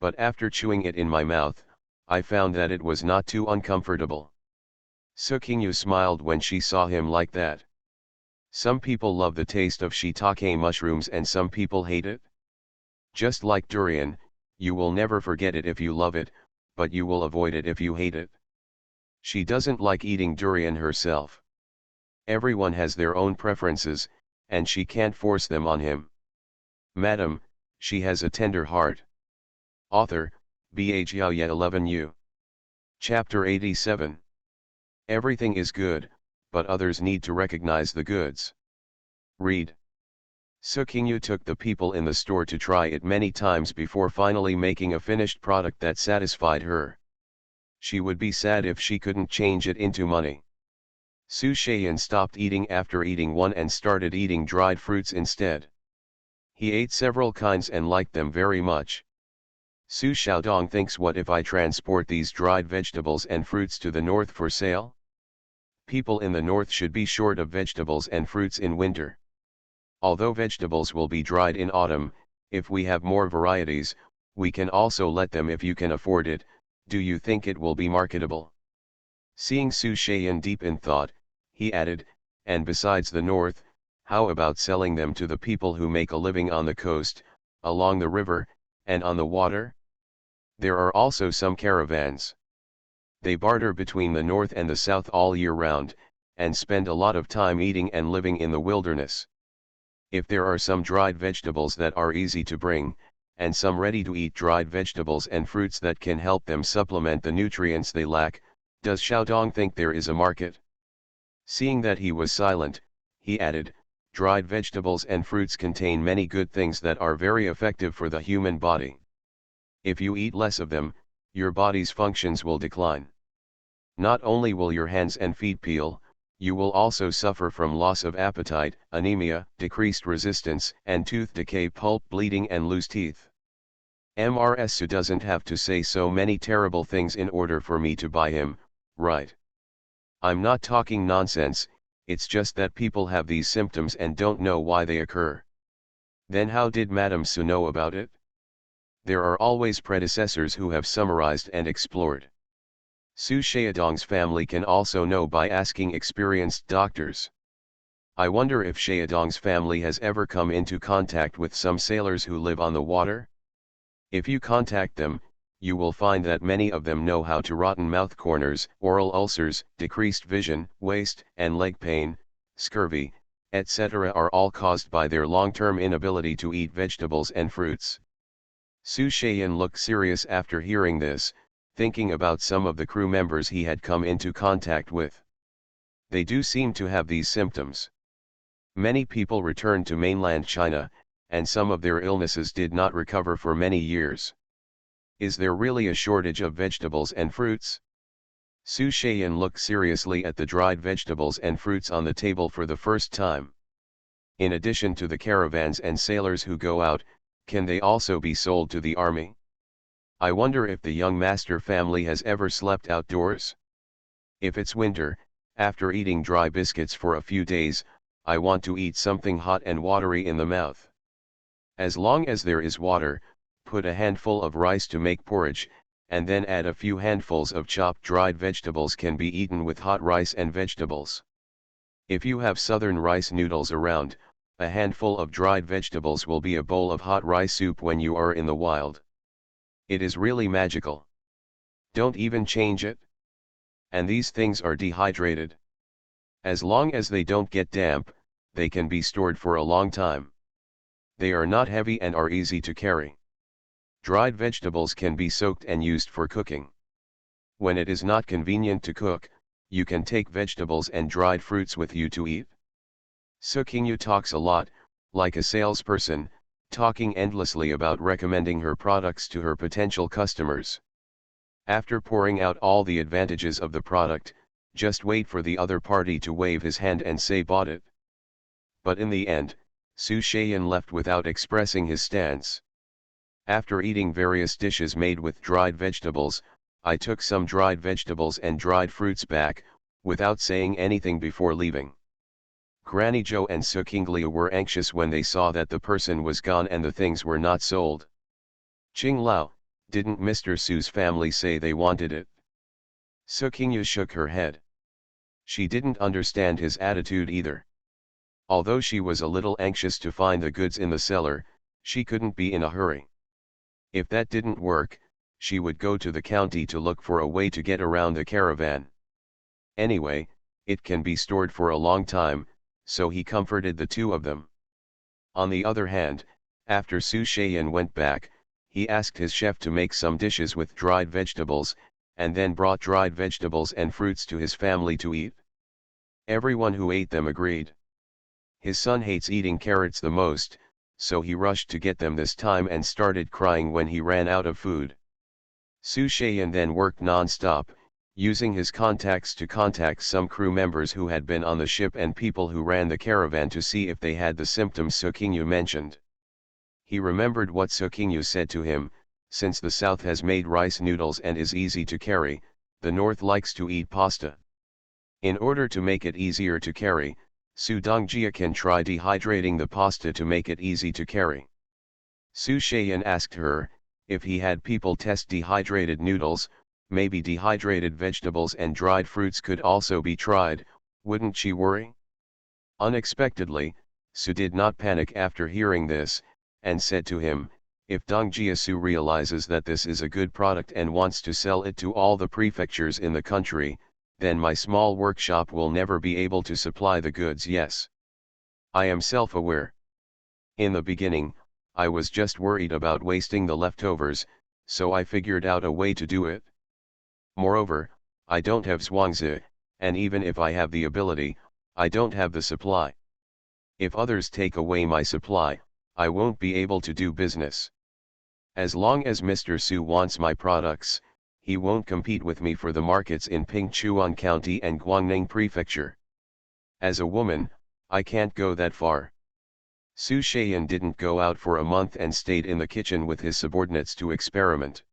But after chewing it in my mouth, I found that it was not too uncomfortable. Sukingyu smiled when she saw him like that. Some people love the taste of shiitake mushrooms and some people hate it. Just like durian, you will never forget it if you love it, but you will avoid it if you hate it. She doesn't like eating durian herself. Everyone has their own preferences, and she can't force them on him. Madam, she has a tender heart. Author, Bhaya 11U. Chapter 87. Everything is good, but others need to recognize the goods. Read. Sukingyu took the people in the store to try it many times before finally making a finished product that satisfied her. She would be sad if she couldn't change it into money. Su Shayan stopped eating after eating one and started eating dried fruits instead. He ate several kinds and liked them very much. Su Xiaodong thinks, what if I transport these dried vegetables and fruits to the north for sale? People in the north should be short of vegetables and fruits in winter. Although vegetables will be dried in autumn, if we have more varieties, we can also let them if you can afford it. Do you think it will be marketable? Seeing Su Shayan deep in thought, he added, and besides the north, how about selling them to the people who make a living on the coast, along the river, and on the water? There are also some caravans. They barter between the north and the south all year round, and spend a lot of time eating and living in the wilderness. If there are some dried vegetables that are easy to bring, and some ready-to-eat dried vegetables and fruits that can help them supplement the nutrients they lack, does Xiaodong think there is a market? Seeing that he was silent, he added, dried vegetables and fruits contain many good things that are very effective for the human body. If you eat less of them, your body's functions will decline. Not only will your hands and feet peel, you will also suffer from loss of appetite, anemia, decreased resistance, and tooth decay, pulp bleeding, and loose teeth. Mrs. doesn't have to say so many terrible things in order for me to buy him, right? I'm not talking nonsense, it's just that people have these symptoms and don't know why they occur. Then how did Madame Su know about it? There are always predecessors who have summarized and explored. Su Xiaodong's family can also know by asking experienced doctors. I wonder if Xiaodong's family has ever come into contact with some sailors who live on the water? If you contact them, you will find that many of them know how to rotten mouth corners, oral ulcers, decreased vision, waist and leg pain, scurvy, etc. are all caused by their long-term inability to eat vegetables and fruits. Su Shayan looked serious after hearing this, thinking about some of the crew members he had come into contact with. They do seem to have these symptoms. Many people returned to mainland China, and some of their illnesses did not recover for many years. Is there really a shortage of vegetables and fruits? Su Shayan looked seriously at the dried vegetables and fruits on the table for the first time. In addition to the caravans and sailors who go out, can they also be sold to the army? I wonder if the young master family has ever slept outdoors? If it's winter, after eating dry biscuits for a few days, I want to eat something hot and watery in the mouth. As long as there is water, put a handful of rice to make porridge, and then add a few handfuls of chopped dried vegetables can be eaten with hot rice and vegetables. If you have southern rice noodles around, a handful of dried vegetables will be a bowl of hot rice soup when you are in the wild. It is really magical. Don't even change it. And these things are dehydrated. As long as they don't get damp, they can be stored for a long time. They are not heavy and are easy to carry. Dried vegetables can be soaked and used for cooking. When it is not convenient to cook, you can take vegetables and dried fruits with you to eat. Su Qingyu talks a lot, like a salesperson, talking endlessly about recommending her products to her potential customers. After pouring out all the advantages of the product, just wait for the other party to wave his hand and say bought it. But in the end, Su Shayan left without expressing his stance. After eating various dishes made with dried vegetables, I took some dried vegetables and dried fruits back, without saying anything before leaving. Granny Zhou and Su Qingyu were anxious when they saw that the person was gone and the things were not sold. Qing Lao, didn't Mr. Su's family say they wanted it? Su Qingyu shook her head. She didn't understand his attitude either. Although she was a little anxious to find the goods in the cellar, she couldn't be in a hurry. If that didn't work, she would go to the county to look for a way to get around the caravan. Anyway, it can be stored for a long time, so he comforted the two of them. On the other hand, after Su Shayan went back, he asked his chef to make some dishes with dried vegetables, and then brought dried vegetables and fruits to his family to eat. Everyone who ate them agreed. His son hates eating carrots the most, so he rushed to get them this time and started crying when he ran out of food. Su Shayan then worked non-stop, using his contacts to contact some crew members who had been on the ship and people who ran the caravan to see if they had the symptoms Su Qingyu mentioned. He remembered what Su Qingyu said to him, since the south has made rice noodles and is easy to carry, the north likes to eat pasta. In order to make it easier to carry, Su Dongjia can try dehydrating the pasta to make it easy to carry. Su Shayan asked her, if he had people test dehydrated noodles, maybe dehydrated vegetables and dried fruits could also be tried, wouldn't she worry? Unexpectedly, Su did not panic after hearing this, and said to him, if Dongjia Su realizes that this is a good product and wants to sell it to all the prefectures in the country, then my small workshop will never be able to supply the goods. Yes. I am self-aware. In the beginning, I was just worried about wasting the leftovers, so I figured out a way to do it. Moreover, I don't have Zhuangzi, and even if I have the ability, I don't have the supply. If others take away my supply, I won't be able to do business. As long as Mr. Su wants my products, he won't compete with me for the markets in Pingchuan County and Guangning Prefecture. As a woman, I can't go that far. Su Shayan didn't go out for a month and stayed in the kitchen with his subordinates to experiment.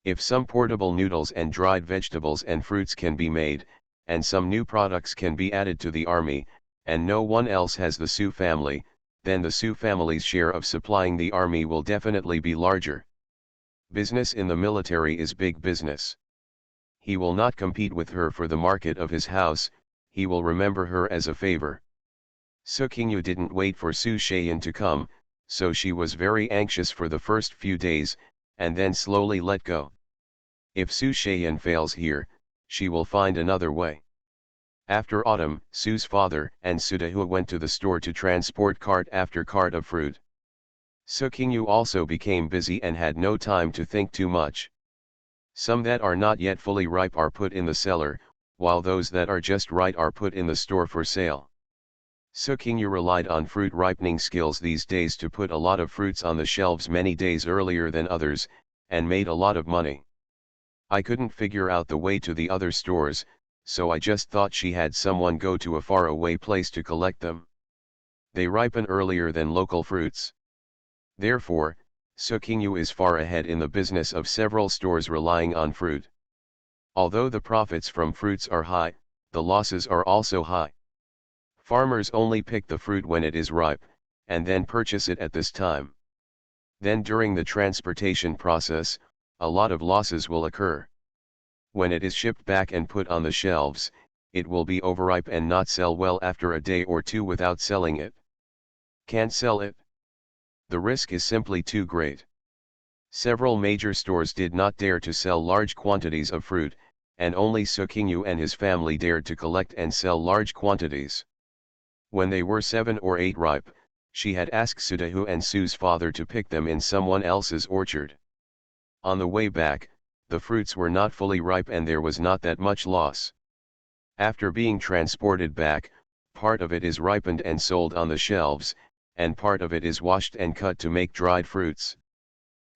If some portable noodles and dried vegetables and fruits can be made, and some new products can be added to the army, and no one else has the Su family, then the Su family's share of supplying the army will definitely be larger. Business in the military is big business. He will not compete with her for the market of his house, he will remember her as a favor. Su Qingyu didn't wait for Su Shayan to come, so she was very anxious for the first few days, and then slowly let go. If Su Shayan fails here, she will find another way. After autumn, Su's father and Su Dehua went to the store to transport cart after cart of fruit. Su Qingyu also became busy and had no time to think too much. Some that are not yet fully ripe are put in the cellar, while those that are just right are put in the store for sale. Su Qingyu relied on fruit ripening skills these days to put a lot of fruits on the shelves many days earlier than others, and made a lot of money. I couldn't figure out the way to the other stores, so I just thought she had someone go to a far-away place to collect them. They ripen earlier than local fruits. Therefore, Su Qingyu is far ahead in the business of several stores relying on fruit. Although the profits from fruits are high, the losses are also high. Farmers only pick the fruit when it is ripe, and then purchase it at this time. Then during the transportation process, a lot of losses will occur. When it is shipped back and put on the shelves, it will be overripe and not sell well after a day or two without selling it. Can't sell it. The risk is simply too great. Several major stores did not dare to sell large quantities of fruit, and only Su Qingyu and his family dared to collect and sell large quantities. When they were 7 or 8 ripe, she had asked Su Dehua and Su's father to pick them in someone else's orchard. On the way back, the fruits were not fully ripe and there was not that much loss. After being transported back, part of it is ripened and sold on the shelves, and part of it is washed and cut to make dried fruits.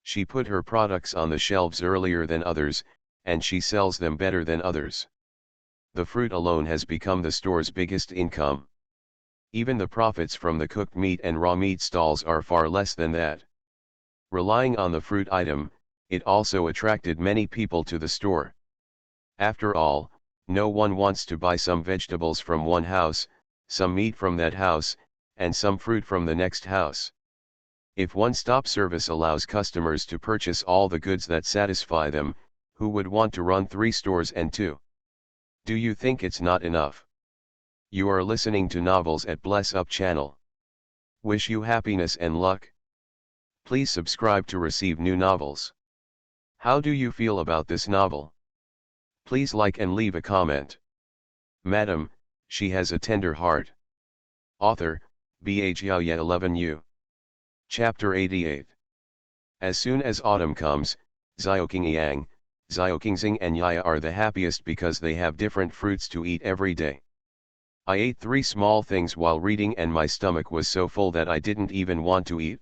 She put her products on the shelves earlier than others, and she sells them better than others. The fruit alone has become the store's biggest income. Even the profits from the cooked meat and raw meat stalls are far less than that. Relying on the fruit item, it also attracted many people to the store. After all, no one wants to buy some vegetables from one house, some meat from that house, and some fruit from the next house. If one-stop service allows customers to purchase all the goods that satisfy them, who would want to run 3 stores and 2? Do you think it's not enough? You are listening to Novels at Bless Up channel. Wish you happiness and luck. Please subscribe to receive new novels. How do you feel about this novel? Please like and leave a comment. Madam, she has a tender heart. Author, Bhaya 11U. Chapter 88. As soon as autumn comes, Xiaoqingyang, Xiaoqingxing and Yaya are the happiest because they have different fruits to eat every day. I ate 3 small things while reading and my stomach was so full that I didn't even want to eat.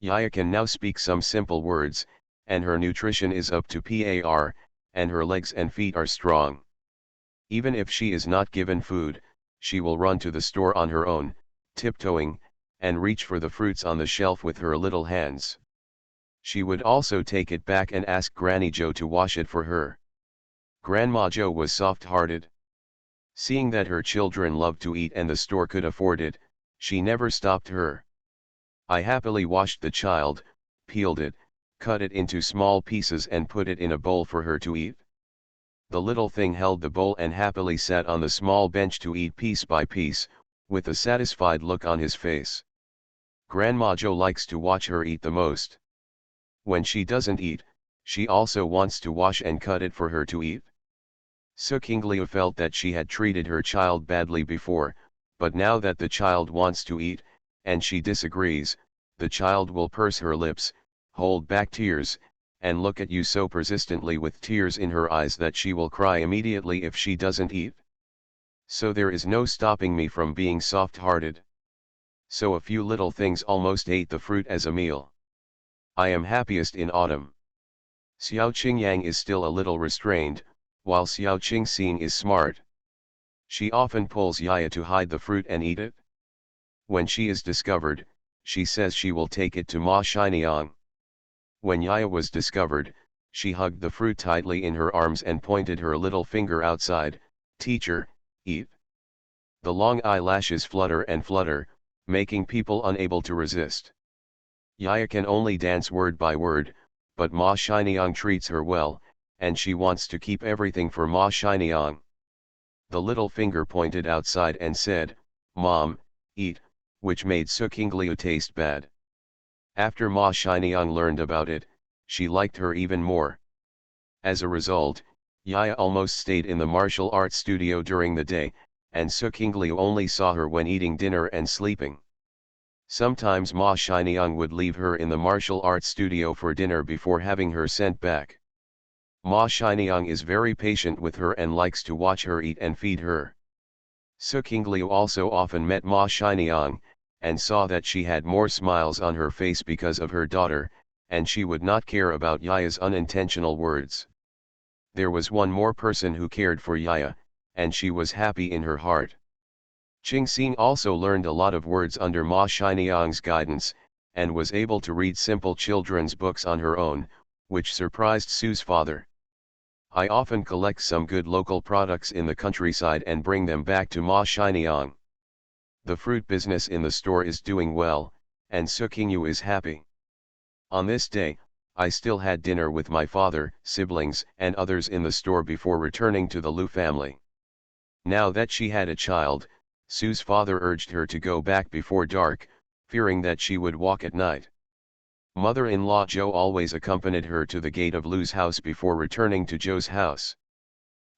Yaya can now speak some simple words, and her nutrition is up to par, and her legs and feet are strong. Even if she is not given food, she will run to the store on her own, tiptoeing, and reach for the fruits on the shelf with her little hands. She would also take it back and ask Granny Jo to wash it for her. Grandma Jo was soft-hearted. Seeing that her children loved to eat and the store could afford it, she never stopped her. I happily washed the child, peeled it, cut it into small pieces and put it in a bowl for her to eat. The little thing held the bowl and happily sat on the small bench to eat piece by piece, with a satisfied look on his face. Grandma Jo likes to watch her eat the most. When she doesn't eat, she also wants to wash and cut it for her to eat. So King Leo felt that she had treated her child badly before, but now that the child wants to eat, and she disagrees, the child will purse her lips, hold back tears, and look at you so persistently with tears in her eyes that she will cry immediately if she doesn't eat. So there is no stopping me from being soft-hearted. So a few little things almost ate the fruit as a meal. I am happiest in autumn. Xiao Qingyang is still a little restrained, while Xiao Qingxing is smart. She often pulls Yaya to hide the fruit and eat it. When she is discovered, she says she will take it to Ma Shiniang. When Yaya was discovered, she hugged the fruit tightly in her arms and pointed her little finger outside. Teacher, eat. The long eyelashes flutter and flutter, making people unable to resist. Yaya can only dance word by word, but Ma Shiniang treats her well, and she wants to keep everything for Ma Shiniang. The little finger pointed outside and said, Mom, eat, which made Su Qingliu taste bad. After Ma Shiniang learned about it, she liked her even more. As a result, Yaya almost stayed in the martial arts studio during the day, and Su Qingliu only saw her when eating dinner and sleeping. Sometimes Ma Shiniang would leave her in the martial arts studio for dinner before having her sent back. Ma Shiniang is very patient with her and likes to watch her eat and feed her. Su Qingliu also often met Ma Shiniang, and saw that she had more smiles on her face because of her daughter, and she would not care about Yaya's unintentional words. There was one more person who cared for Yaya, and she was happy in her heart. Qingxing also learned a lot of words under Ma Shiniang's guidance, and was able to read simple children's books on her own, which surprised Su's father. I often collect some good local products in the countryside and bring them back to Ma Shiniang. The fruit business in the store is doing well, and Su Qingyu is happy. On this day, I still had dinner with my father, siblings, and others in the store before returning to the Lu family. Now that she had a child, Su's father urged her to go back before dark, fearing that she would walk at night. Mother-in-law Jo always accompanied her to the gate of Lu's house before returning to Jo's house.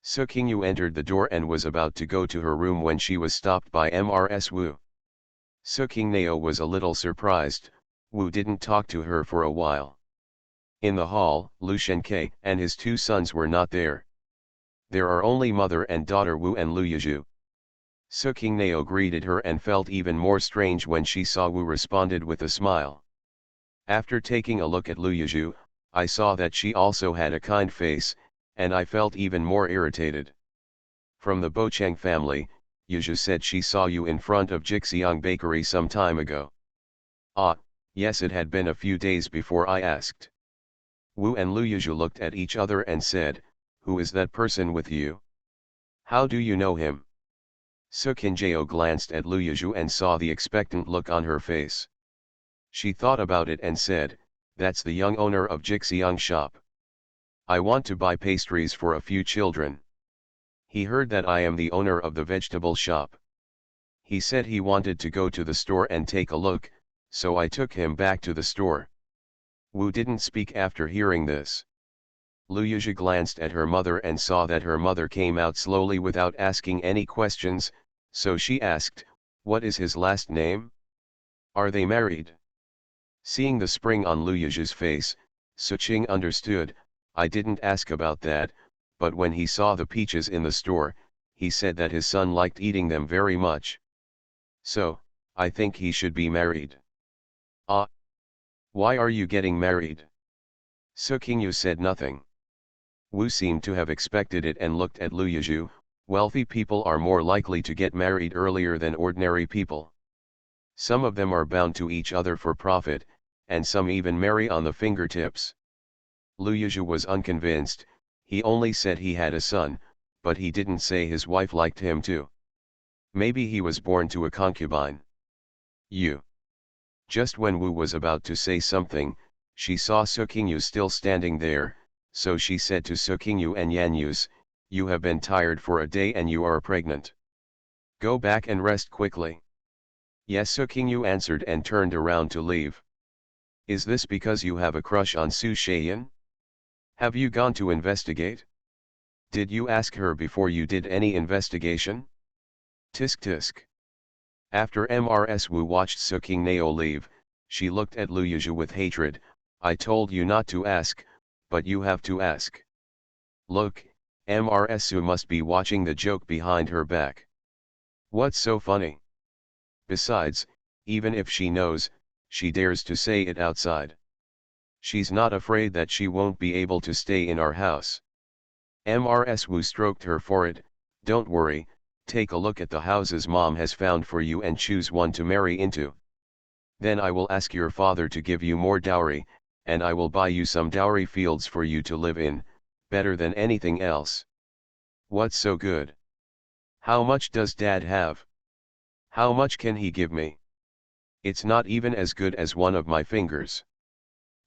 Su Qingyu entered the door and was about to go to her room when she was stopped by Mrs. Wu. Su Qingneo was a little surprised. Wu didn't talk to her for a while. In the hall, Lu Shenke and his two sons were not there. There are only mother and daughter Wu and Lu Yizhu. Su Qingneo greeted her and felt even more strange when she saw Wu responded with a smile. After taking a look at Lu Yizhu, I saw that she also had a kind face, and I felt even more irritated. From the Bocheng family, Yizhu said she saw you in front of Jixiang Bakery some time ago. Ah, yes, it had been a few days before I asked. Wu and Lu Yizhu looked at each other and said, who is that person with you? How do you know him? Su Qingjao glanced at Lu Yizhu and saw the expectant look on her face. She thought about it and said, that's the young owner of Jixiang shop. I want to buy pastries for a few children. He heard that I am the owner of the vegetable shop. He said he wanted to go to the store and take a look, so I took him back to the store. Wu didn't speak after hearing this. Lu Yizhu glanced at her mother and saw that her mother came out slowly without asking any questions, so she asked, what is his last name? Are they married? Seeing the spring on Lu Yizhu's face, Su Qing understood. I didn't ask about that, but when he saw the peaches in the store, he said that his son liked eating them very much. So, I think he should be married. Ah. Why are you getting married? Su Qingyu said nothing. Wu seemed to have expected it and looked at Lu Yizhu. Wealthy people are more likely to get married earlier than ordinary people. Some of them are bound to each other for profit, and some even marry on the fingertips. Lu Yizhu was unconvinced. He only said he had a son, but he didn't say his wife liked him too. Maybe he was born to a concubine. You. Just when Wu was about to say something, she saw Su Qingyu still standing there, so she said to Su Qingyu and Yan Yus, "You have been tired for a day and you are pregnant. Go back and rest quickly." Yes, Su Qingyu answered and turned around to leave. "Is this because you have a crush on Su Shayan? Have you gone to investigate? Did you ask her before you did any investigation?" Tisk tisk. After Mrs. Wu watched Su Qingnao leave, she looked at Lu Yizhu with hatred. "I told you not to ask, but you have to ask. Look, Mrs. Wu must be watching the joke behind her back. What's so funny? Besides, even if she knows, she dares to say it outside. She's not afraid that she won't be able to stay in our house." Mrs. Wu stroked her forehead. "Don't worry, take a look at the houses Mom has found for you and choose one to marry into. Then I will ask your father to give you more dowry, and I will buy you some dowry fields for you to live in, better than anything else." "What's so good? How much does Dad have? How much can he give me? It's not even as good as one of my fingers."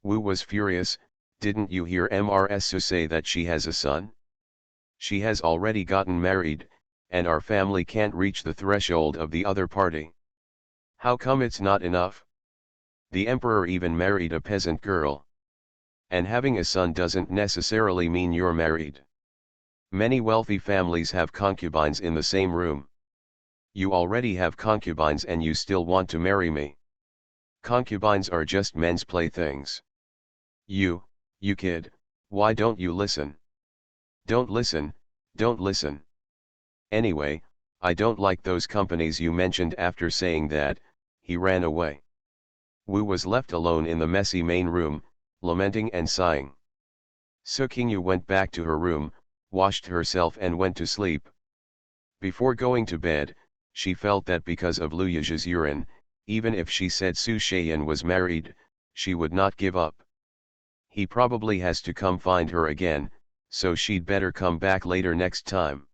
Wu was furious. "Didn't you hear Mrs. Su say that she has a son? She has already gotten married, and our family can't reach the threshold of the other party. How come it's not enough? The emperor even married a peasant girl. And having a son doesn't necessarily mean you're married. Many wealthy families have concubines in the same room. You already have concubines and you still want to marry me. Concubines are just men's playthings. You kid, why don't you listen? Don't listen, don't listen. Anyway, I don't like those companies you mentioned." After saying that, he ran away. Wu was left alone in the messy main room, lamenting and sighing. Su Qingyu went back to her room, washed herself and went to sleep. Before going to bed, she felt that because of Lu Yizhu's urine, even if she said Su Shayan was married, she would not give up. He probably has to come find her again, so she'd better come back later next time.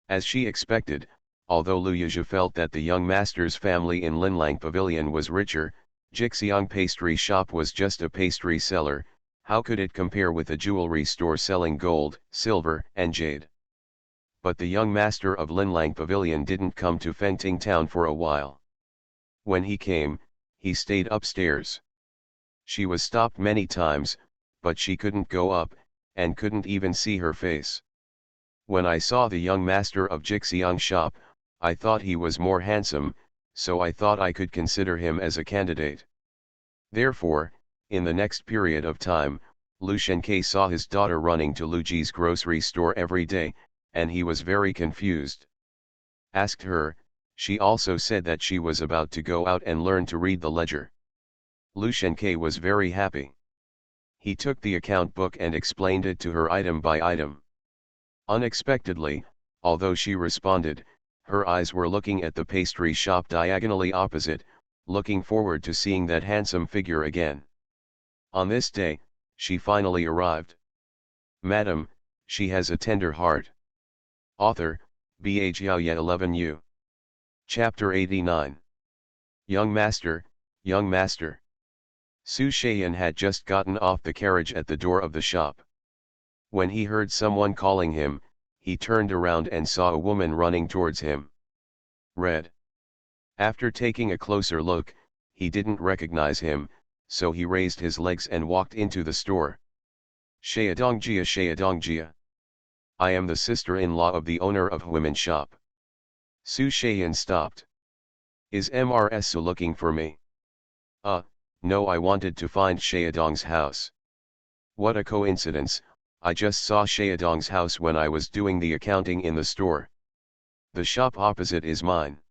As she expected, although Lu Yizhu felt that the young master's family in Linlang Pavilion was richer, Jixiang pastry shop was just a pastry seller. How could it compare with a jewelry store selling gold, silver, and jade? But the young master of Linlang Pavilion didn't come to Fengting town for a while. When he came, he stayed upstairs. She was stopped many times, but she couldn't go up, and couldn't even see her face. When I saw the young master of Jixiang shop, I thought he was more handsome, so I thought I could consider him as a candidate. Therefore, in the next period of time, Lu Shenke saw his daughter running to Lu Ji's grocery store every day, and he was very confused. Asked her, she also said that she was about to go out and learn to read the ledger. Lu Shenke was very happy. He took the account book and explained it to her item by item. Unexpectedly, although she responded, her eyes were looking at the pastry shop diagonally opposite, looking forward to seeing that handsome figure again. On this day, she finally arrived. "Madam, she has a tender heart." Author, Ba Jiaoye 11U. Chapter 89. Young Master, Young Master. Su Shayan had just gotten off the carriage at the door of the shop. When he heard someone calling him, he turned around and saw a woman running towards him. Red. After taking a closer look, he didn't recognize him, so he raised his legs and walked into the store. "Shaodongjia, Shaodongjia. I am the sister-in-law of the owner of women's shop." Su Shayan stopped. "Is Mrs. looking for me?" No, I wanted to find Shaodong's house." "What a coincidence, I just saw Shaodong's house when I was doing the accounting in the store. The shop opposite is mine."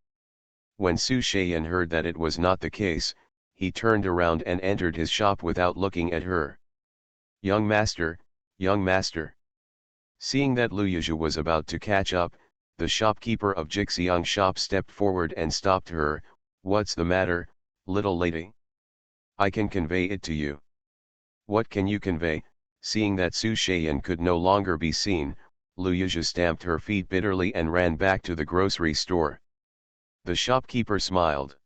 When Su Shayan heard that it was not the case, he turned around and entered his shop without looking at her. "Young master, young master." Seeing that Lu Yizhu was about to catch up, the shopkeeper of Jixiang shop stepped forward and stopped her. "What's the matter, little lady? I can convey it to you." "What can you convey?" Seeing that Su Shayan could no longer be seen, Lu Yizhi stamped her feet bitterly and ran back to the grocery store. The shopkeeper smiled.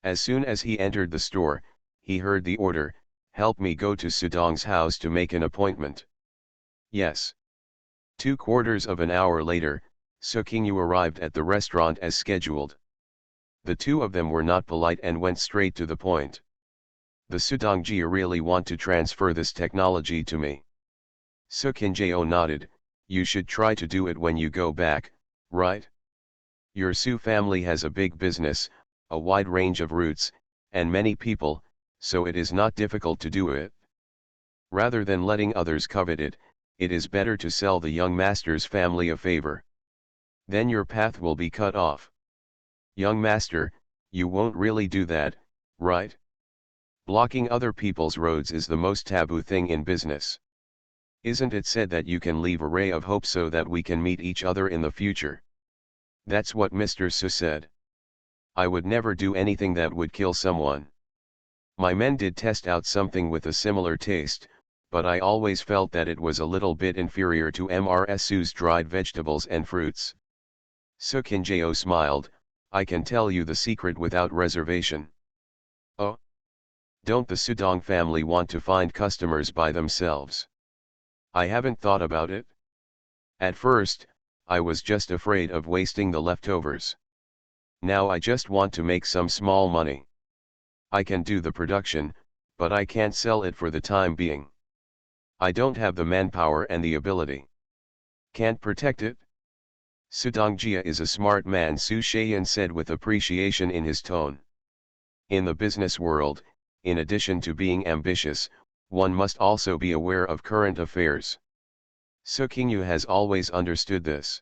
As soon as he entered the store, he heard the order, "Help me go to Sudong's house to make an appointment." Yes. 2/4 of an hour later, Su Qingyu arrived at the restaurant as scheduled. The two of them were not polite and went straight to the point. "The Sudongji really want to transfer this technology to me." Su Qingyu nodded. "You should try to do it when you go back, right? Your Su family has a big business, a wide range of routes, and many people, so it is not difficult to do it. Rather than letting others covet it, it is better to sell the young master's family a favor. Then your path will be cut off." "Young master, you won't really do that, right? Blocking other people's roads is the most taboo thing in business. Isn't it said that you can leave a ray of hope so that we can meet each other in the future?" "That's what Mr. Su said. I would never do anything that would kill someone. My men did test out something with a similar taste, but I always felt that it was a little bit inferior to Mrs. Su's dried vegetables and fruits." Su Qingyu smiled. "I can tell you the secret without reservation." "Oh? Don't the Sudong family want to find customers by themselves?" "I haven't thought about it. At first, I was just afraid of wasting the leftovers. Now I just want to make some small money. I can do the production, but I can't sell it for the time being. I don't have the manpower and the ability. Can't protect it." "Sudongjia is a smart man," Su Shayan said with appreciation in his tone. "In the business world, in addition to being ambitious, one must also be aware of current affairs." Su Qingyu has always understood this.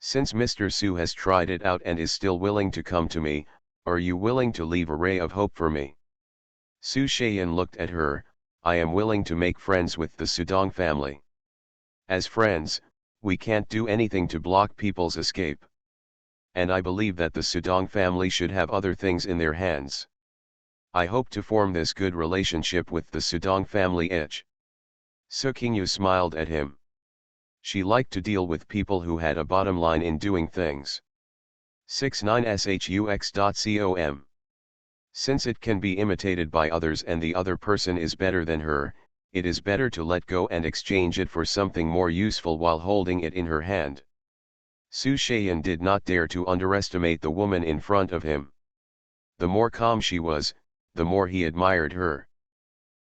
"Since Mr. Su has tried it out and is still willing to come to me, are you willing to leave a ray of hope for me?" Su Shayan looked at her. "I am willing to make friends with the Sudong family. As friends, we can't do anything to block people's escape. And I believe that the Sudong family should have other things in their hands. I hope to form this good relationship with the Sudong family." Su Qingyu smiled at him. She liked to deal with people who had a bottom line in doing things. 69shux.com. Since it can be imitated by others and the other person is better than her, it is better to let go and exchange it for something more useful while holding it in her hand. Su Shayan did not dare to underestimate the woman in front of him. The more calm she was, the more he admired her.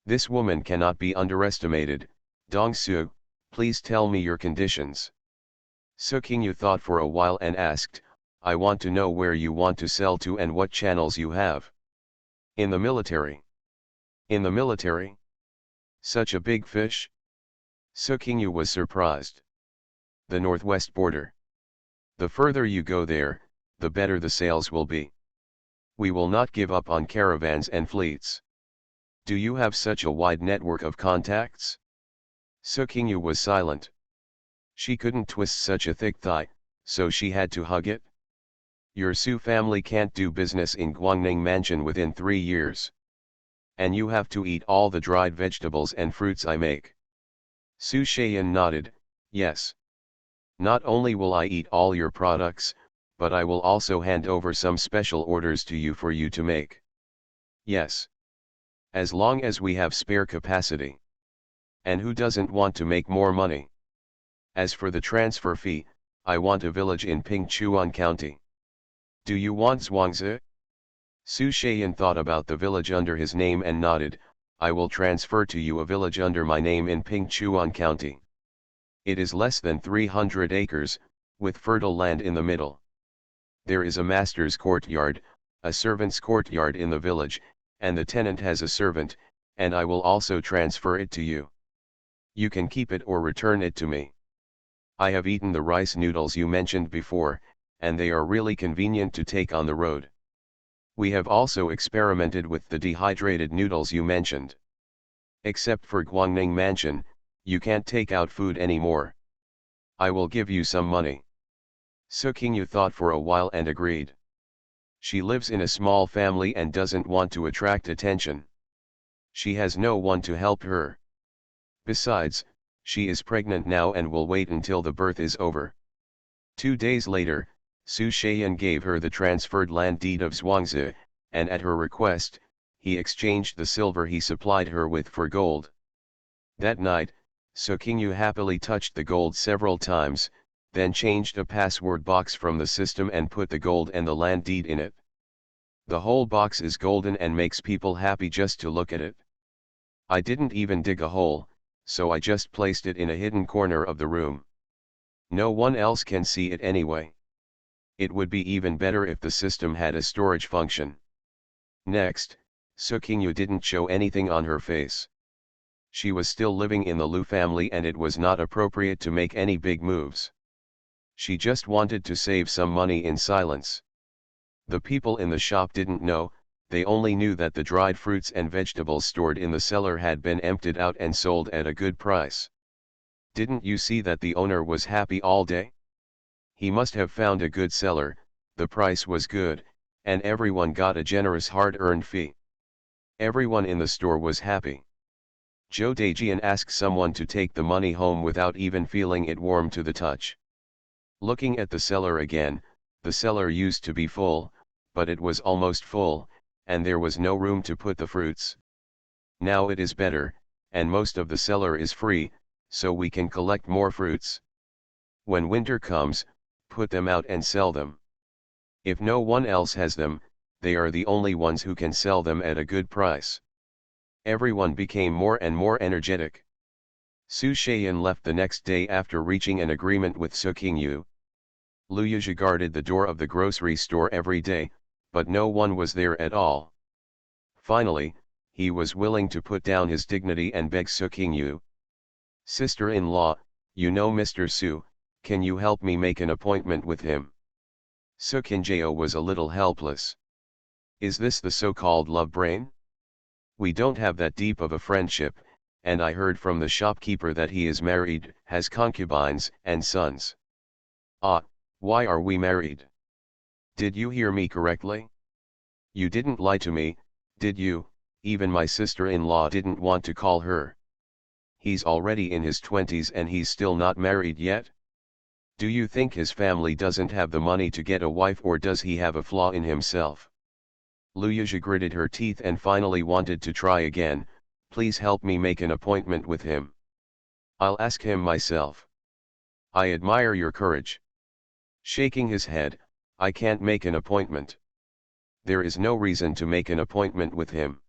This woman cannot be underestimated. "Dong Su, please tell me your conditions." Su Qingyu thought for a while and asked, "I want to know where you want to sell to and what channels you have." "In the military." "In the military? Such a big fish?" Su Qingyu was surprised. "The northwest border. The further you go there, the better the sales will be. We will not give up on caravans and fleets." "Do you have such a wide network of contacts?" Su Qingyu was silent. She couldn't twist such a thick thigh, so she had to hug it. "Your Su family can't do business in Guangning Mansion within 3 years. And you have to eat all the dried vegetables and fruits I make." Su Shayan nodded. "Yes. Not only will I eat all your products, but I will also hand over some special orders to you to make." "Yes. As long as we have spare capacity. And who doesn't want to make more money? As for the transfer fee, I want a village in Pingchuan County. Do you want Zhuangzi?" Su Shayan thought about the village under his name and nodded. "I will transfer to you a village under my name in Pingchuan County. It is less than 300 acres, with fertile land in the middle. There is a master's courtyard, a servant's courtyard in the village, and the tenant has a servant, and I will also transfer it to you. You can keep it or return it to me. I have eaten the rice noodles you mentioned before, and they are really convenient to take on the road. We have also experimented with the dehydrated noodles you mentioned. Except for Guangning Mansion, you can't take out food anymore. I will give you some money." Su Qingyu thought for a while and agreed. She lives in a small family and doesn't want to attract attention. She has no one to help her. Besides, She is pregnant now and will wait until the birth is over. 2 days later, Su Shayan gave her the transferred land deed of Zhuangzi, and at her request, he exchanged the silver he supplied her with for gold. That night, Su Qingyu happily touched the gold several times, then changed a password box from the system and put the gold and the land deed in it. The whole box is golden and makes people happy just to look at it. I didn't even dig a hole, so I just placed it in a hidden corner of the room. No one else can see it anyway. It would be even better if the system had a storage function. Next, Su Qingyu didn't show anything on her face. She was still living in the Lu family and it was not appropriate to make any big moves. She just wanted to save some money in silence. The people in the shop didn't know, they only knew that the dried fruits and vegetables stored in the cellar had been emptied out and sold at a good price. Didn't you see that the owner was happy all day? He must have found a good seller, the price was good, and everyone got a generous hard-earned fee. Everyone in the store was happy. Zhou Daijian asked someone to take the money home without even feeling it warm to the touch. Looking at the cellar again, the cellar used to be full, but it was almost full, and there was no room to put the fruits. Now it is better, and most of the cellar is free, so we can collect more fruits. When winter comes, put them out and sell them. If no one else has them, they are the only ones who can sell them at a good price. Everyone became more and more energetic. Su Shayan left the next day after reaching an agreement with Su Qingyu. Lu Yuzhi guarded the door of the grocery store every day, but no one was there at all. Finally, he was willing to put down his dignity and beg Su Qingyu. "Sister-in-law, you know Mr. Su, can you help me make an appointment with him?" Su Qingyu was a little helpless. Is this the so-called love brain? We don't have that deep of a friendship, and I heard from the shopkeeper that he is married, has concubines and sons. Ah, why are we married? Did you hear me correctly? You didn't lie to me, did you? Even my sister-in-law didn't want to call her. He's already in his 20s and he's still not married yet? Do you think his family doesn't have the money to get a wife, or does he have a flaw in himself? Lu Yuzhi gritted her teeth and finally wanted to try again. Please help me make an appointment with him. I'll ask him myself. I admire your courage. Shaking his head, I can't make an appointment. There is no reason to make an appointment with him.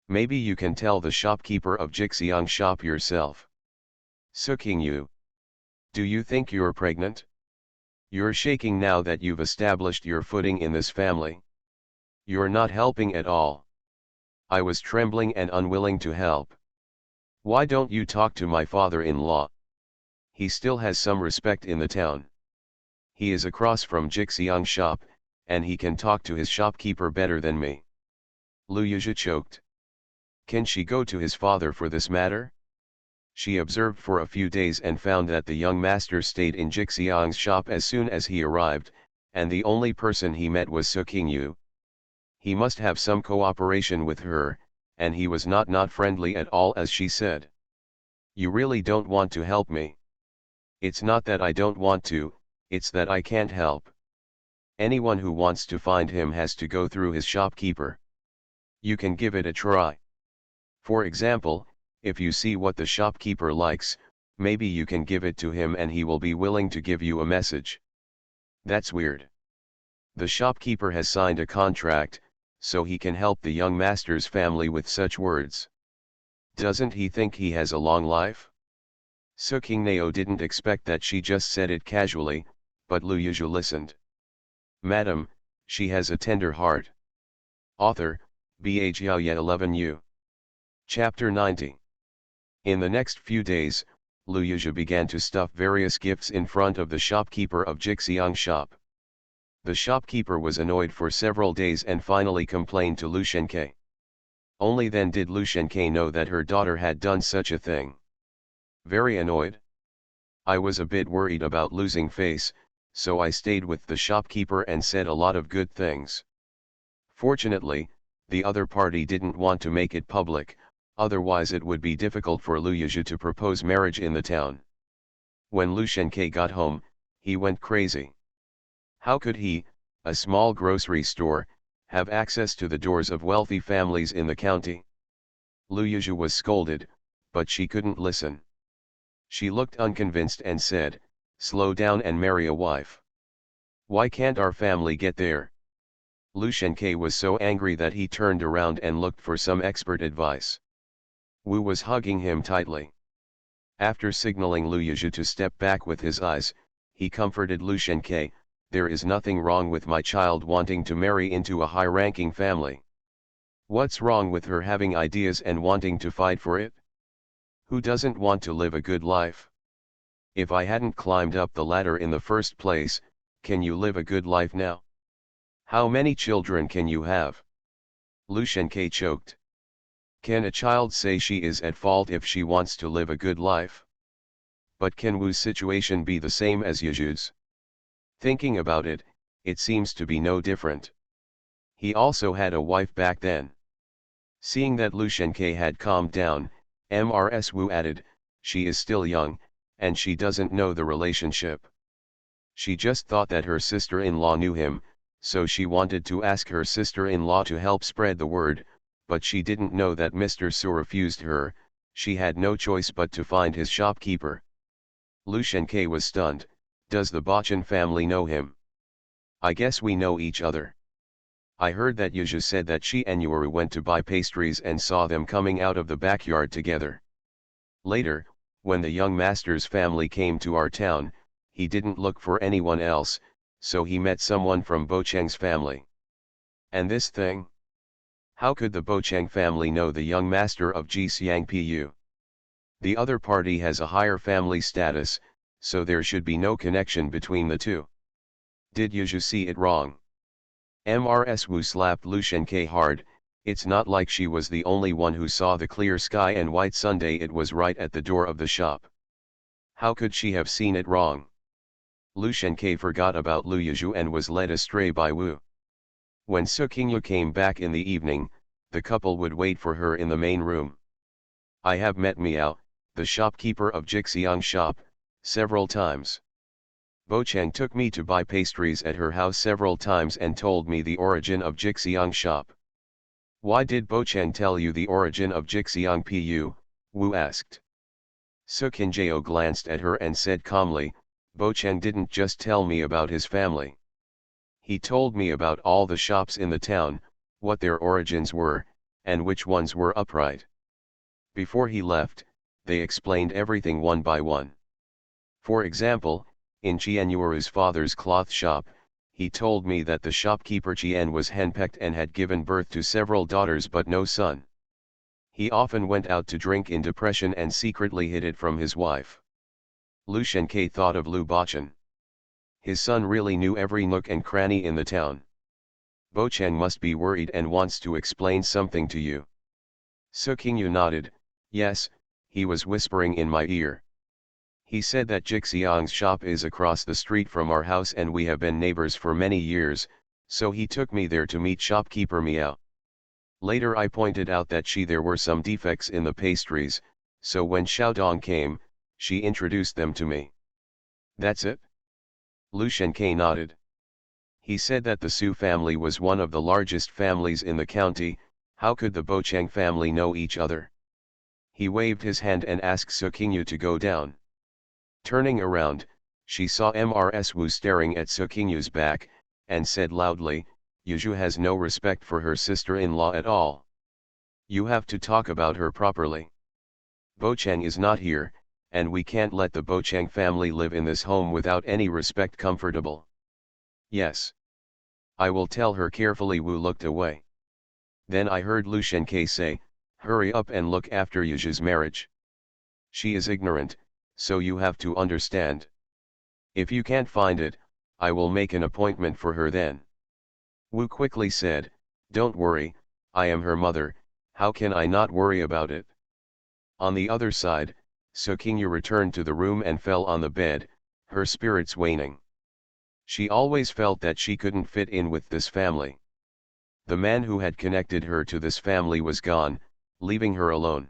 Maybe you can tell the shopkeeper of Jixiang shop yourself. Su Qingyu. Do you think you're pregnant? You're shaking now that you've established your footing in this family. You're not helping at all. I was trembling and unwilling to help. Why don't you talk to my father-in-law? He still has some respect in the town. He is across from Jixiang shop, and he can talk to his shopkeeper better than me. Lu Yuzhi choked. Can she go to his father for this matter? She observed for a few days and found that the young master stayed in Jixiang's shop as soon as he arrived, and the only person he met was Su Qingyu. He must have some cooperation with her, and he was not friendly at all, as she said. You really don't want to help me. It's not that I don't want to, it's that I can't help. Anyone who wants to find him has to go through his shopkeeper. You can give it a try. For example, if you see what the shopkeeper likes, maybe you can give it to him and he will be willing to give you a message. That's weird. The shopkeeper has signed a contract, so he can help the young master's family with such words. Doesn't he think he has a long life? Su Qingyu didn't expect that she just said it casually, but Lu Yuzhi listened. Madam, she has a tender heart. Author, Bhjiaoye 11U. Chapter 90. In the next few days, Lu Yuzhi began to stuff various gifts in front of the shopkeeper of Jixiang shop. The shopkeeper was annoyed for several days and finally complained to Lu Shenke. Only then did Lu Shenke know that her daughter had done such a thing. Very annoyed. I was a bit worried about losing face, so I stayed with the shopkeeper and said a lot of good things. Fortunately, the other party didn't want to make it public, otherwise it would be difficult for Lu Yizhu to propose marriage in the town. When Lu Shenke got home, he went crazy. How could he, a small grocery store, have access to the doors of wealthy families in the county? Lu Yizhu was scolded, but she couldn't listen. She looked unconvinced and said, "Slow down and marry a wife. Why can't our family get there?" Lu Shenke was so angry that he turned around and looked for some expert advice. Wu was hugging him tightly. After signaling Lu Yizhu to step back with his eyes, he comforted Lu Shenke, "There is nothing wrong with my child wanting to marry into a high-ranking family. What's wrong with her having ideas and wanting to fight for it? Who doesn't want to live a good life? If I hadn't climbed up the ladder in the first place, can you live a good life now? How many children can you have?" Lu Shenke choked. Can a child say she is at fault if she wants to live a good life? But can Wu's situation be the same as Yizhu's? Thinking about it, it seems to be no different. He also had a wife back then. Seeing that Lu Shenke had calmed down, Mrs. Wu added, "She is still young, and she doesn't know the relationship. She just thought that her sister-in-law knew him, so she wanted to ask her sister-in-law to help spread the word, but she didn't know that Mr. Su refused her. She had no choice but to find his shopkeeper." Lu Shenke was stunned. "Does the Bachan family know him?" "I guess we know each other. I heard that Yizhu said that she and Yuru went to buy pastries and saw them coming out of the backyard together. Later, when the young master's family came to our town, he didn't look for anyone else, so he met someone from Bocheng's family. And this thing? How could the Bocheng family know the young master of Jixiangpu? The other party has a higher family status, so there should be no connection between the two. Did Yizhu see it wrong?" Mrs. Wu slapped Lu Shenke hard. "It's not like she was the only one who saw the clear sky and white Sunday. It was right at the door of the shop. How could she have seen it wrong?" Lu Shenke forgot about Lu Yizhu and was led astray by Wu. When Su Qingyu came back in the evening, the couple would wait for her in the main room. "I have met Miao, the shopkeeper of Jixiang's shop, several times. Bocheng took me to buy pastries at her house several times and told me the origin of Jixiang's shop." "Why did Bocheng tell you the origin of Jixiangpu?" Wu asked. Su Qingyu glanced at her and said calmly, "Bocheng didn't just tell me about his family. He told me about all the shops in the town, what their origins were, and which ones were upright. Before he left, they explained everything one by one. For example, in Qianyuru's father's cloth shop, he told me that the shopkeeper Qian was henpecked and had given birth to several daughters but no son. He often went out to drink in depression and secretly hid it from his wife." Lu Shenke thought of Lu Bachan. His son really knew every nook and cranny in the town. Bocheng must be worried and wants to explain something to you. Su Qingyu nodded. "Yes, he was whispering in my ear. He said that Jixiang's shop is across the street from our house and we have been neighbors for many years, so he took me there to meet shopkeeper Miao. Later I pointed out that there were some defects in the pastries, so when Xiaodong came, she introduced them to me." "That's it?" Lu Shenke nodded. "He said that the Su family was one of the largest families in the county. How could the Bocheng family know each other?" He waved his hand and asked Su Qingyu to go down. Turning around, she saw Mrs. Wu staring at Su Qingyu's back, and said loudly, "Yizhu has no respect for her sister-in-law at all. You have to talk about her properly. Bocheng is not here, and we can't let the Bocheng family live in this home without any respect. Comfortable." "Yes. I will tell her carefully." Wu looked away. Then I heard Lu Shenke say, "Hurry up and look after Yizhu's marriage. She is ignorant, so you have to understand. If you can't find it, I will make an appointment for her then." Wu quickly said, "Don't worry, I am her mother, how can I not worry about it?" On the other side, Su Qingyu returned to the room and fell on the bed, her spirits waning. She always felt that she couldn't fit in with this family. The man who had connected her to this family was gone, leaving her alone.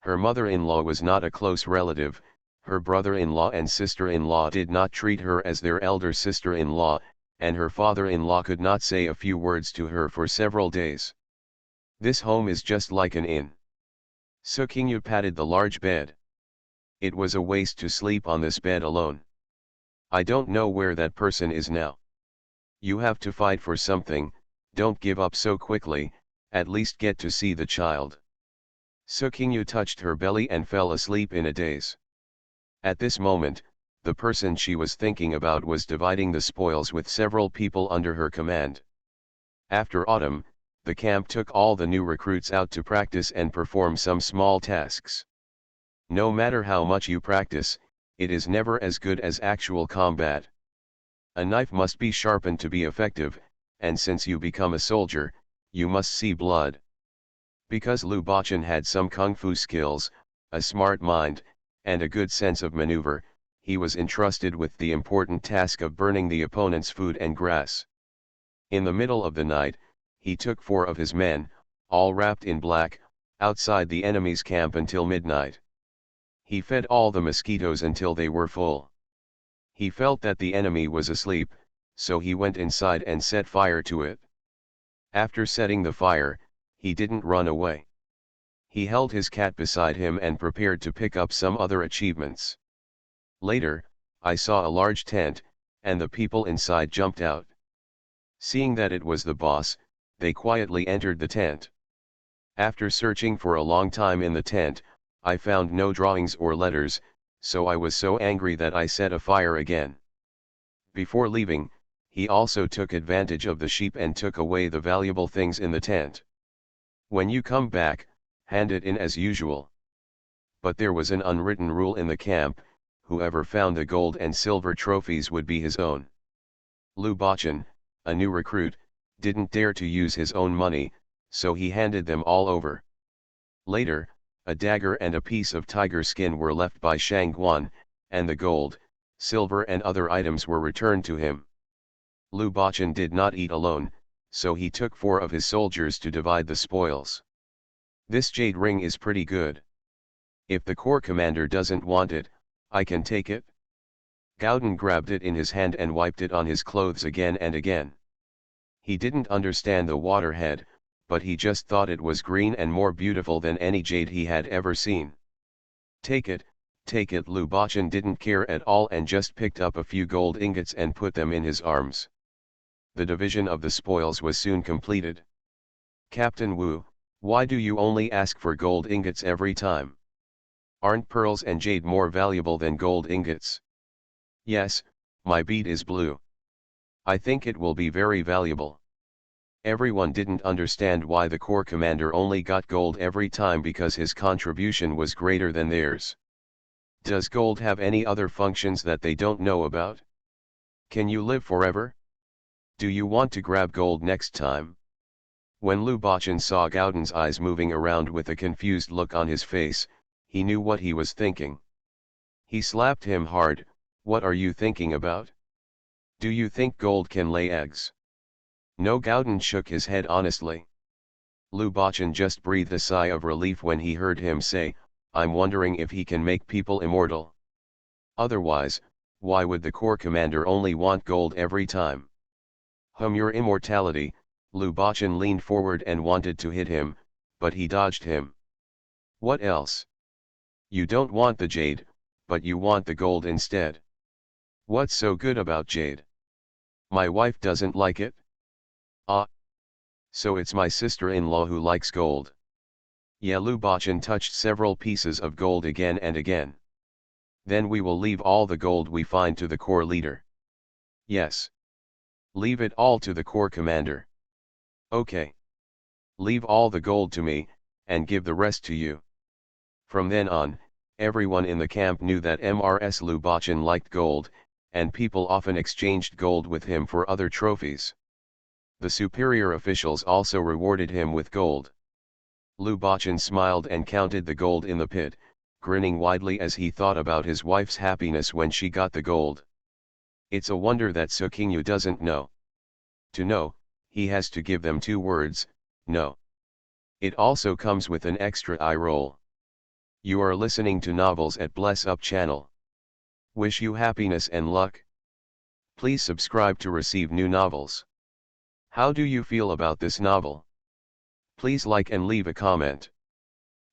Her mother-in-law was not a close relative, her brother-in-law and sister-in-law did not treat her as their elder sister-in-law, and her father-in-law could not say a few words to her for several days. This home is just like an inn. Sukingyu patted the large bed. It was a waste to sleep on this bed alone. I don't know where that person is now. You have to fight for something, don't give up so quickly, at least get to see the child. Sukingyu touched her belly and fell asleep in a daze. At this moment, the person she was thinking about was dividing the spoils with several people under her command. After autumn, the camp took all the new recruits out to practice and perform some small tasks. No matter how much you practice, it is never as good as actual combat. A knife must be sharpened to be effective, and since you become a soldier, you must see blood. Because Lu Bachan had some kung fu skills, a smart mind, and a good sense of maneuver, he was entrusted with the important task of burning the opponent's food and grass. In the middle of the night, he took 4 of his men, all wrapped in black, outside the enemy's camp until midnight. He fed all the mosquitoes until they were full. He felt that the enemy was asleep, so he went inside and set fire to it. After setting the fire, he didn't run away. He held his cat beside him and prepared to pick up some other achievements. Later, I saw a large tent, and the people inside jumped out. Seeing that it was the boss, they quietly entered the tent. After searching for a long time in the tent, I found no drawings or letters, so I was so angry that I set a fire again. Before leaving, he also took advantage of the sheep and took away the valuable things in the tent. When you come back, hand it in as usual. But there was an unwritten rule in the camp, whoever found the gold and silver trophies would be his own. Lu Bachan, a new recruit, didn't dare to use his own money, so he handed them all over. Later, a dagger and a piece of tiger skin were left by Shangguan, and the gold, silver and other items were returned to him. Lu Bachan did not eat alone, so he took 4 of his soldiers to divide the spoils. This jade ring is pretty good. If the corps commander doesn't want it, I can take it. Gauden grabbed it in his hand and wiped it on his clothes again and again. He didn't understand the waterhead, but he just thought it was green and more beautiful than any jade he had ever seen. Take it, Lu Bachan didn't care at all and just picked up a few gold ingots and put them in his arms. The division of the spoils was soon completed. Captain Wu, why do you only ask for gold ingots every time? Aren't pearls and jade more valuable than gold ingots? Yes, my bead is blue. I think it will be very valuable. Everyone didn't understand why the corps commander only got gold every time because his contribution was greater than theirs. Does gold have any other functions that they don't know about? Can you live forever? Do you want to grab gold next time? When Lu Bachan saw Gauden's eyes moving around with a confused look on his face, he knew what he was thinking. He slapped him hard. What are you thinking about? Do you think gold can lay eggs? No. Gauden shook his head honestly. Lu Bachan just breathed a sigh of relief when he heard him say, I'm wondering if he can make people immortal. Otherwise, why would the corps commander only want gold every time? Your immortality. Lu Bachan leaned forward and wanted to hit him, but he dodged him. What else? You don't want the jade, but you want the gold instead. What's so good about jade? My wife doesn't like it? Ah. So it's my sister-in-law who likes gold. Yeah. Lu Bachan touched several pieces of gold again and again. Then we will leave all the gold we find to the corps leader. Yes. Leave it all to the corps commander. Okay. Leave all the gold to me, and give the rest to you. From then on, everyone in the camp knew that Mrs. Lu Bachan liked gold, and people often exchanged gold with him for other trophies. The superior officials also rewarded him with gold. Lu Bachan smiled and counted the gold in the pit, grinning widely as he thought about his wife's happiness when she got the gold. It's a wonder that Sukingyu doesn't know. To know, he has to give them 2 words, no. It also comes with an extra eye roll. You are listening to Novels at Bless Up channel. Wish you happiness and luck. Please subscribe to receive new novels. How do you feel about this novel? Please like and leave a comment.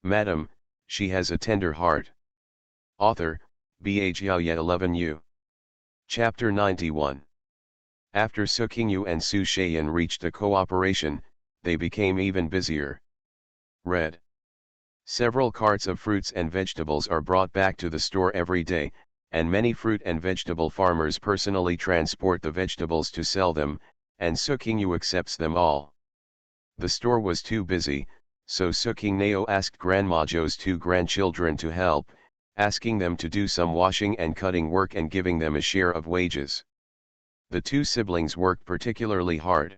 Madam, she has a tender heart. Author, Bhaya 11U. Chapter 91. After Su Qingyu and Su Shayan reached a cooperation, they became even busier. Read. Several carts of fruits and vegetables are brought back to the store every day, and many fruit and vegetable farmers personally transport the vegetables to sell them, and Su Qingyu accepts them all. The store was too busy, so Su Qingnao asked Grandma Zhou's 2 grandchildren to help, asking them to do some washing and cutting work and giving them a share of wages. The 2 siblings worked particularly hard.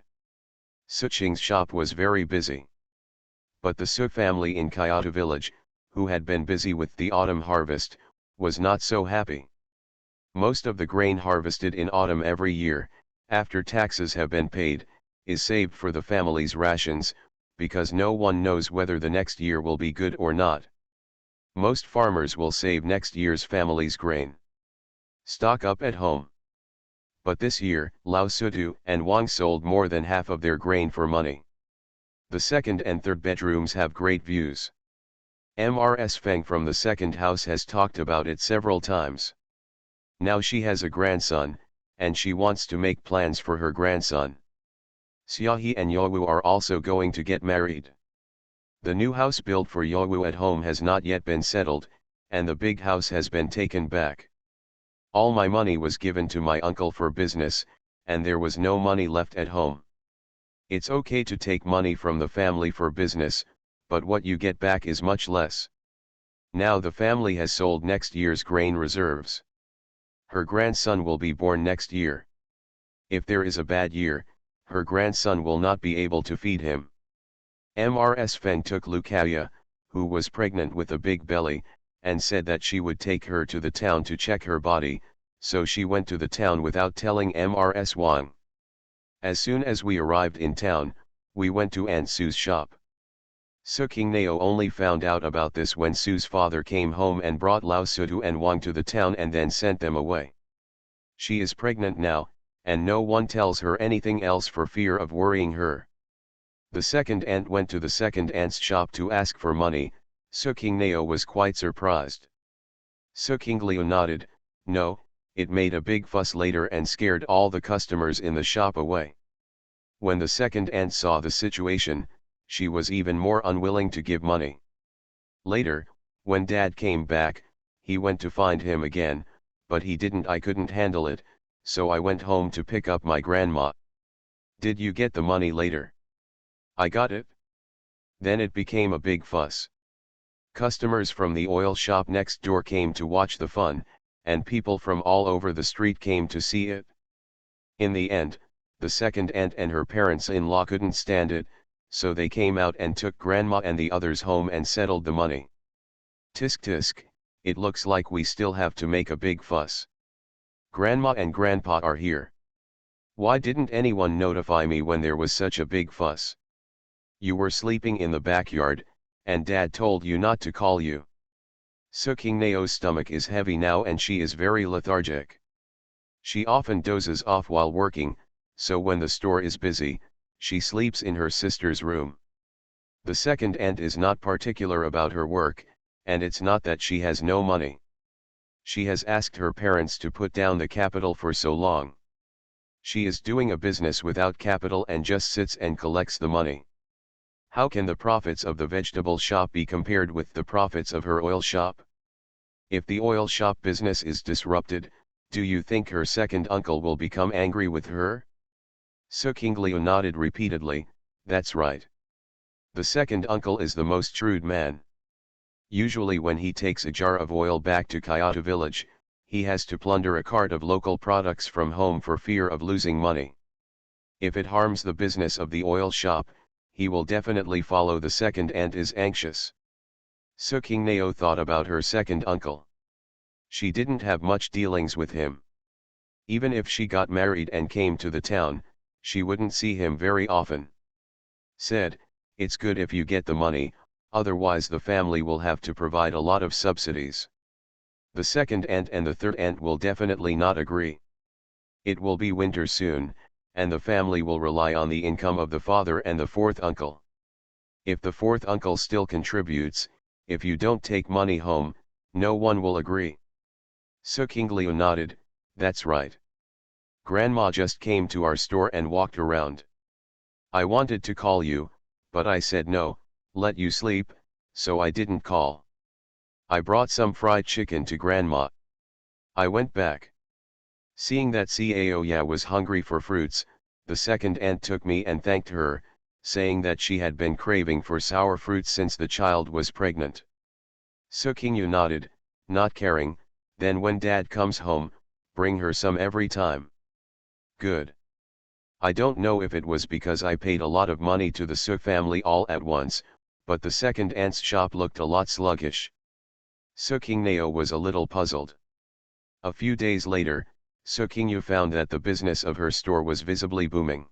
Su Qing's shop was very busy. But the Su family in Kyoto village, who had been busy with the autumn harvest, was not so happy. Most of the grain harvested in autumn every year, after taxes have been paid, is saved for the family's rations, because no one knows whether the next year will be good or not. Most farmers will save next year's family's grain. Stock up at home. But this year, Lao Sutu and Wang sold more than half of their grain for money. The second and third bedrooms have great views. Ms. Feng from the second house has talked about it several times. Now she has a grandson, and she wants to make plans for her grandson. Xiaohe and Yaowu are also going to get married. The new house built for Yaowu at home has not yet been settled, and the big house has been taken back. All my money was given to my uncle for business, and there was no money left at home. It's okay to take money from the family for business, but what you get back is much less. Now the family has sold next year's grain reserves. Her grandson will be born next year. If there is a bad year, her grandson will not be able to feed him. Ms. Feng took Lukaya, who was pregnant with a big belly, and said that she would take her to the town to check her body, so she went to the town without telling Ms. Wang. As soon as we arrived in town, we went to Aunt Sue's shop. Su Qingnao only found out about this when Sue's father came home and brought Lao Sutu and Wang to the town and then sent them away. She is pregnant now, and no one tells her anything else for fear of worrying her. The second aunt went to the second aunt's shop to ask for money. Su Qingnao was quite surprised. Su Qinglio nodded, no, it made a big fuss later and scared all the customers in the shop away. When the second aunt saw the situation, she was even more unwilling to give money. Later, when Dad came back, he went to find him again, but I couldn't handle it, so I went home to pick up my grandma. Did you get the money later? I got it. Then it became a big fuss. Customers from the oil shop next door came to watch the fun, and people from all over the street came to see it. In the end, the second aunt and her parents-in-law couldn't stand it, so they came out and took Grandma and the others home and settled the money. Tisk tisk, it looks like we still have to make a big fuss. Grandma and Grandpa are here. Why didn't anyone notify me when there was such a big fuss? You were sleeping in the backyard, and Dad told you not to call you. Su Qingnao's stomach is heavy now and she is very lethargic. She often dozes off while working, so when the store is busy, she sleeps in her sister's room. The second aunt is not particular about her work, and it's not that she has no money. She has asked her parents to put down the capital for so long. She is doing a business without capital and just sits and collects the money. How can the profits of the vegetable shop be compared with the profits of her oil shop? If the oil shop business is disrupted, do you think her second uncle will become angry with her? Su Qinglio nodded repeatedly, that's right. The second uncle is the most shrewd man. Usually when he takes a jar of oil back to Kyoto village, he has to plunder a cart of local products from home for fear of losing money. If it harms the business of the oil shop, he will definitely follow the second and is anxious. Su Qingnao thought about her second uncle. She didn't have much dealings with him. Even if she got married and came to the town, she wouldn't see him very often. Said, It's good if you get the money, otherwise the family will have to provide a lot of subsidies. The second aunt and the third aunt will definitely not agree. It will be winter soon, and the family will rely on the income of the father and the fourth uncle. If the fourth uncle still contributes, if you don't take money home, no one will agree. Su Qingliu nodded, that's right. Grandma just came to our store and walked around. I wanted to call you, but I said no, let you sleep, so I didn't call. I brought some fried chicken to Grandma. I went back. Seeing that Xiaoya was hungry for fruits, the second aunt took me and thanked her, saying that she had been craving for sour fruits since the child was pregnant. Su Qingyu nodded, not caring, then when dad comes home, bring her some every time. Good. I don't know if it was because I paid a lot of money to the Su family all at once, but the second aunt's shop looked a lot sluggish. Su Qingneo was a little puzzled. A few days later, Su Qingyu found that the business of her store was visibly booming.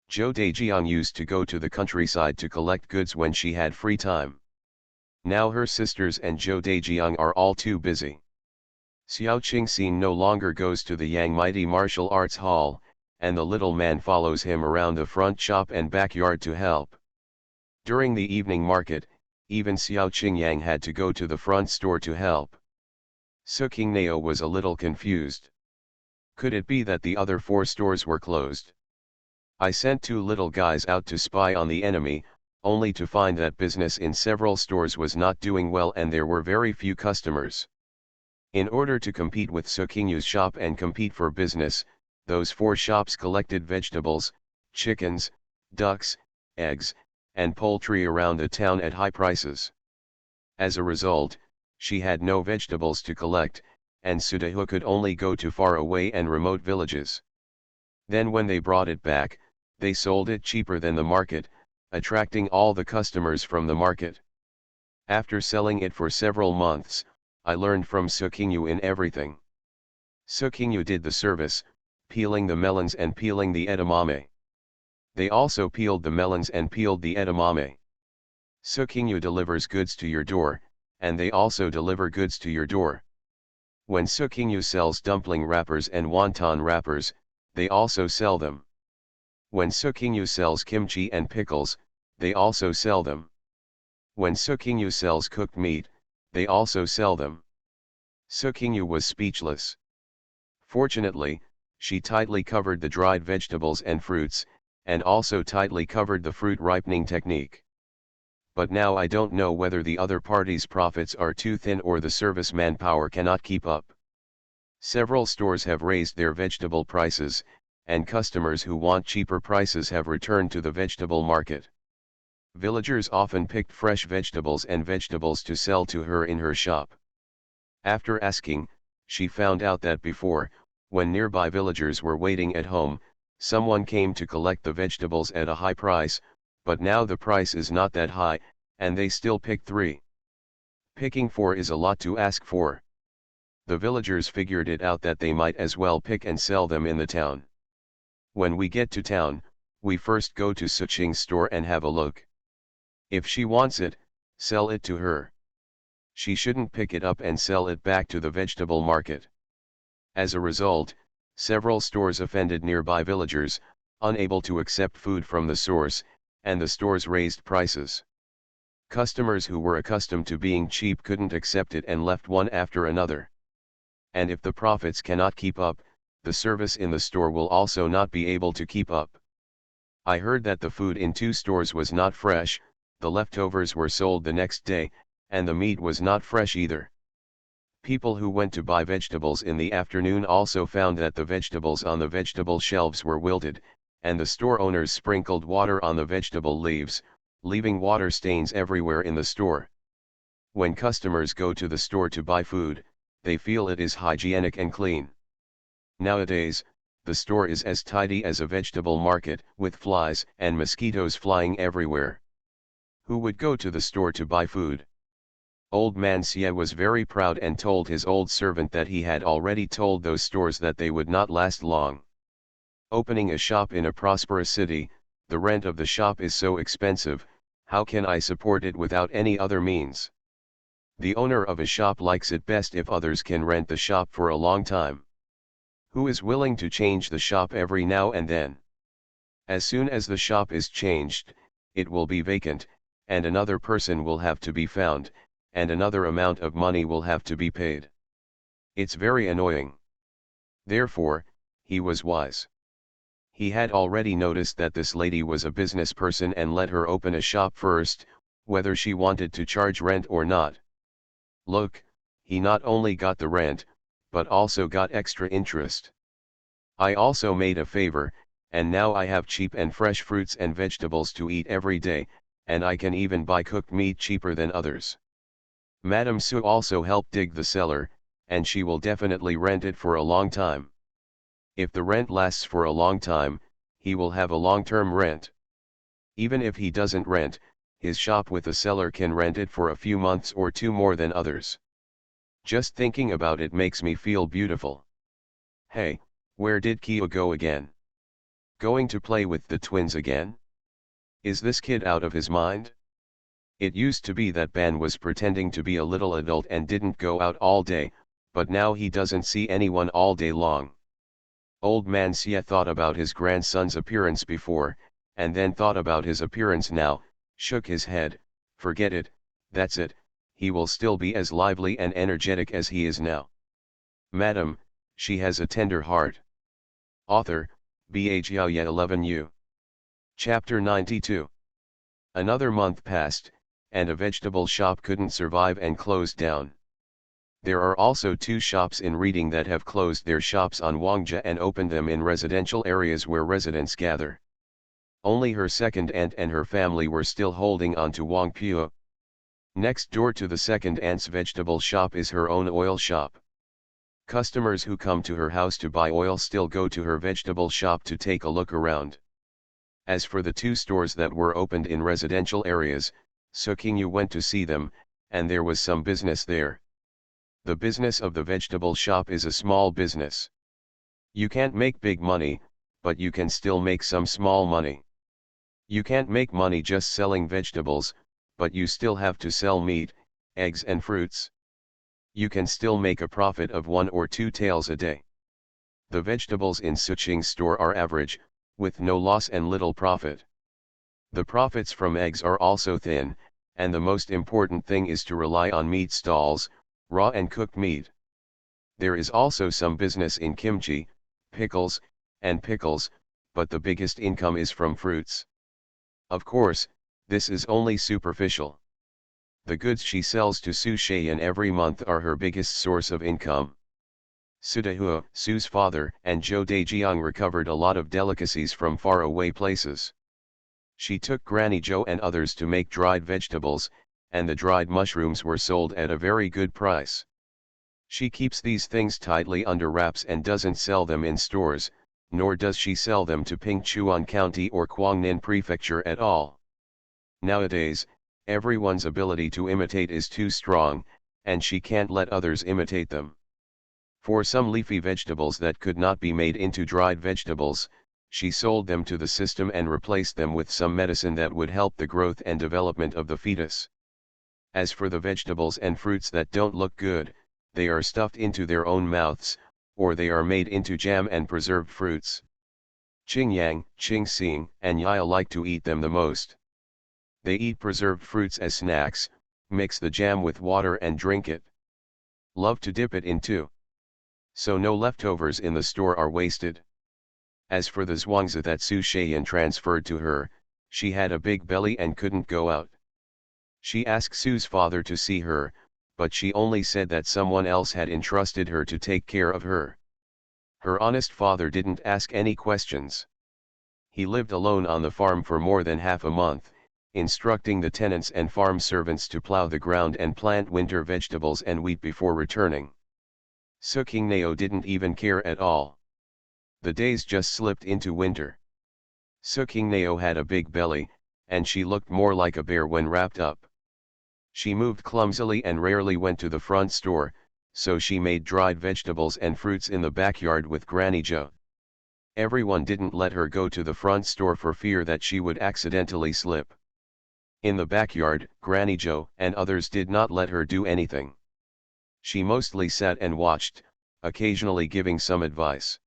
Zhou Dejiang used to go to the countryside to collect goods when she had free time. Now her sisters and Zhou Dejiang are all too busy. Xiao Qingxin no longer goes to the Yang Mighty Martial Arts Hall, and the little man follows him around the front shop and backyard to help. During the evening market, even Xiao Qingyang had to go to the front store to help. Su Qingneo was a little confused. Could it be that the other 4 stores were closed? I sent 2 little guys out to spy on the enemy, only to find that business in several stores was not doing well and there were very few customers. In order to compete with Su Qingyu's shop and compete for business, those 4 shops collected vegetables, chickens, ducks, eggs, and poultry around the town at high prices. As a result, she had no vegetables to collect, and Su Dehu could only go to far away and remote villages. Then when they brought it back, they sold it cheaper than the market, attracting all the customers from the market. After selling it for several months, I learned from Su Qingyu in everything. Su Qingyu did the service, peeling the melons and peeling the edamame. They also peeled the melons and peeled the edamame. Su Qingyu delivers goods to your door, and they also deliver goods to your door. When Su Qingyu sells dumpling wrappers and wonton wrappers, they also sell them. When Su Qingyu sells kimchi and pickles, they also sell them. When Su Qingyu sells cooked meat, they also sell them. Su Qingyu was speechless. Fortunately, she tightly covered the dried vegetables and fruits, and also tightly covered the fruit ripening technique. But now I don't know whether the other party's profits are too thin or the service manpower cannot keep up. Several stores have raised their vegetable prices, and customers who want cheaper prices have returned to the vegetable market. Villagers often picked fresh vegetables and vegetables to sell to her in her shop. After asking, she found out that before, when nearby villagers were waiting at home, someone came to collect the vegetables at a high price, but now the price is not that high, and they still pick 3. Picking 4 is a lot to ask for. The villagers figured it out that they might as well pick and sell them in the town. When we get to town, we first go to Su Qing's store and have a look. If she wants it, sell it to her. She shouldn't pick it up and sell it back to the vegetable market. As a result, several stores offended nearby villagers, unable to accept food from the source, and the stores raised prices. Customers who were accustomed to being cheap couldn't accept it and left one after another. And if the profits cannot keep up, the service in the store will also not be able to keep up. I heard that the food in 2 stores was not fresh, the leftovers were sold the next day, and the meat was not fresh either. People who went to buy vegetables in the afternoon also found that the vegetables on the vegetable shelves were wilted, and the store owners sprinkled water on the vegetable leaves, leaving water stains everywhere in the store. When customers go to the store to buy food, they feel it is hygienic and clean. Nowadays, the store is as tidy as a vegetable market, with flies and mosquitoes flying everywhere. Who would go to the store to buy food? Old man Xie was very proud and told his old servant that he had already told those stores that they would not last long. Opening a shop in a prosperous city, the rent of the shop is so expensive, How can I support it without any other means? The owner of a shop likes it best if others can rent the shop for a long time. Who is willing to change the shop every now and then? As soon as the shop is changed, it will be vacant, and another person will have to be found, and another amount of money will have to be paid. It's very annoying. Therefore, he was wise. He had already noticed that this lady was a business person and let her open a shop first, whether she wanted to charge rent or not. Look, he not only got the rent, but also got extra interest. I also made a favor, and now I have cheap and fresh fruits and vegetables to eat every day, and I can even buy cooked meat cheaper than others. Madame Su also helped dig the cellar, and she will definitely rent it for a long time. If the rent lasts for a long time, he will have a long-term rent. Even if he doesn't rent, his shop with a cellar can rent it for a few months or two more than others. Just thinking about it makes me feel beautiful. Hey, where did Kyo go again? Going to play with the twins again? Is this kid out of his mind? It used to be that Ban was pretending to be a little adult and didn't go out all day, but now he doesn't see anyone all day long. Old man Xie thought about his grandson's appearance before, and then thought about his appearance now, shook his head. Forget it, that's it, he will still be as lively and energetic as he is now. Madam, she has a tender heart. Author, Bha Jiaoye 11U. Chapter 92. Another month passed, and a vegetable shop couldn't survive and closed down. There are also 2 shops in Reading that have closed their shops on Wangjia and opened them in residential areas where residents gather. Only her second aunt and her family were still holding on to Wangpuo. Next door to the second aunt's vegetable shop is her own oil shop. Customers who come to her house to buy oil still go to her vegetable shop to take a look around. As for the 2 stores that were opened in residential areas, So Qingyu went to see them, and there was some business there. The business of the vegetable shop is a small business. You can't make big money, but you can still make some small money. You can't make money just selling vegetables, but you still have to sell meat, eggs and fruits. You can still make a profit of 1 or 2 taels a day. The vegetables in Suqing's store are average, with no loss and little profit. The profits from eggs are also thin, and the most important thing is to rely on meat stalls, raw and cooked meat. There is also some business in kimchi, pickles, but the biggest income is from fruits. Of course, this is only superficial. The goods she sells to Su Shaiyan every month are her biggest source of income. Su Dehua, Su's father, and Zhou Dejiang recovered a lot of delicacies from faraway places. She took Granny Zhou and others to make dried vegetables, and the dried mushrooms were sold at a very good price. She keeps these things tightly under wraps and doesn't sell them in stores, nor does she sell them to Pingchuan County or Guangnin Prefecture at all. Nowadays, everyone's ability to imitate is too strong, and she can't let others imitate them. For some leafy vegetables that could not be made into dried vegetables, she sold them to the system and replaced them with some medicine that would help the growth and development of the fetus. As for the vegetables and fruits that don't look good, they are stuffed into their own mouths, or they are made into jam and preserved fruits. Qingyang, Qingxing, and Yaya like to eat them the most. They eat preserved fruits as snacks, mix the jam with water and drink it. Love to dip it in too. So no leftovers in the store are wasted. As for the zhuangzi that Su Shaiyan transferred to her, she had a big belly and couldn't go out. She asked Su's father to see her, but she only said that someone else had entrusted her to take care of her. Her honest father didn't ask any questions. He lived alone on the farm for more than half a month, instructing the tenants and farm servants to plow the ground and plant winter vegetables and wheat before returning. Su Qingnao didn't even care at all. The days just slipped into winter. Su Qingnao had a big belly, and she looked more like a bear when wrapped up. She moved clumsily and rarely went to the front store, so she made dried vegetables and fruits in the backyard with Granny Zhou. Everyone didn't let her go to the front store for fear that she would accidentally slip. In the backyard, Granny Jo and others did not let her do anything. She mostly sat and watched, occasionally giving some advice.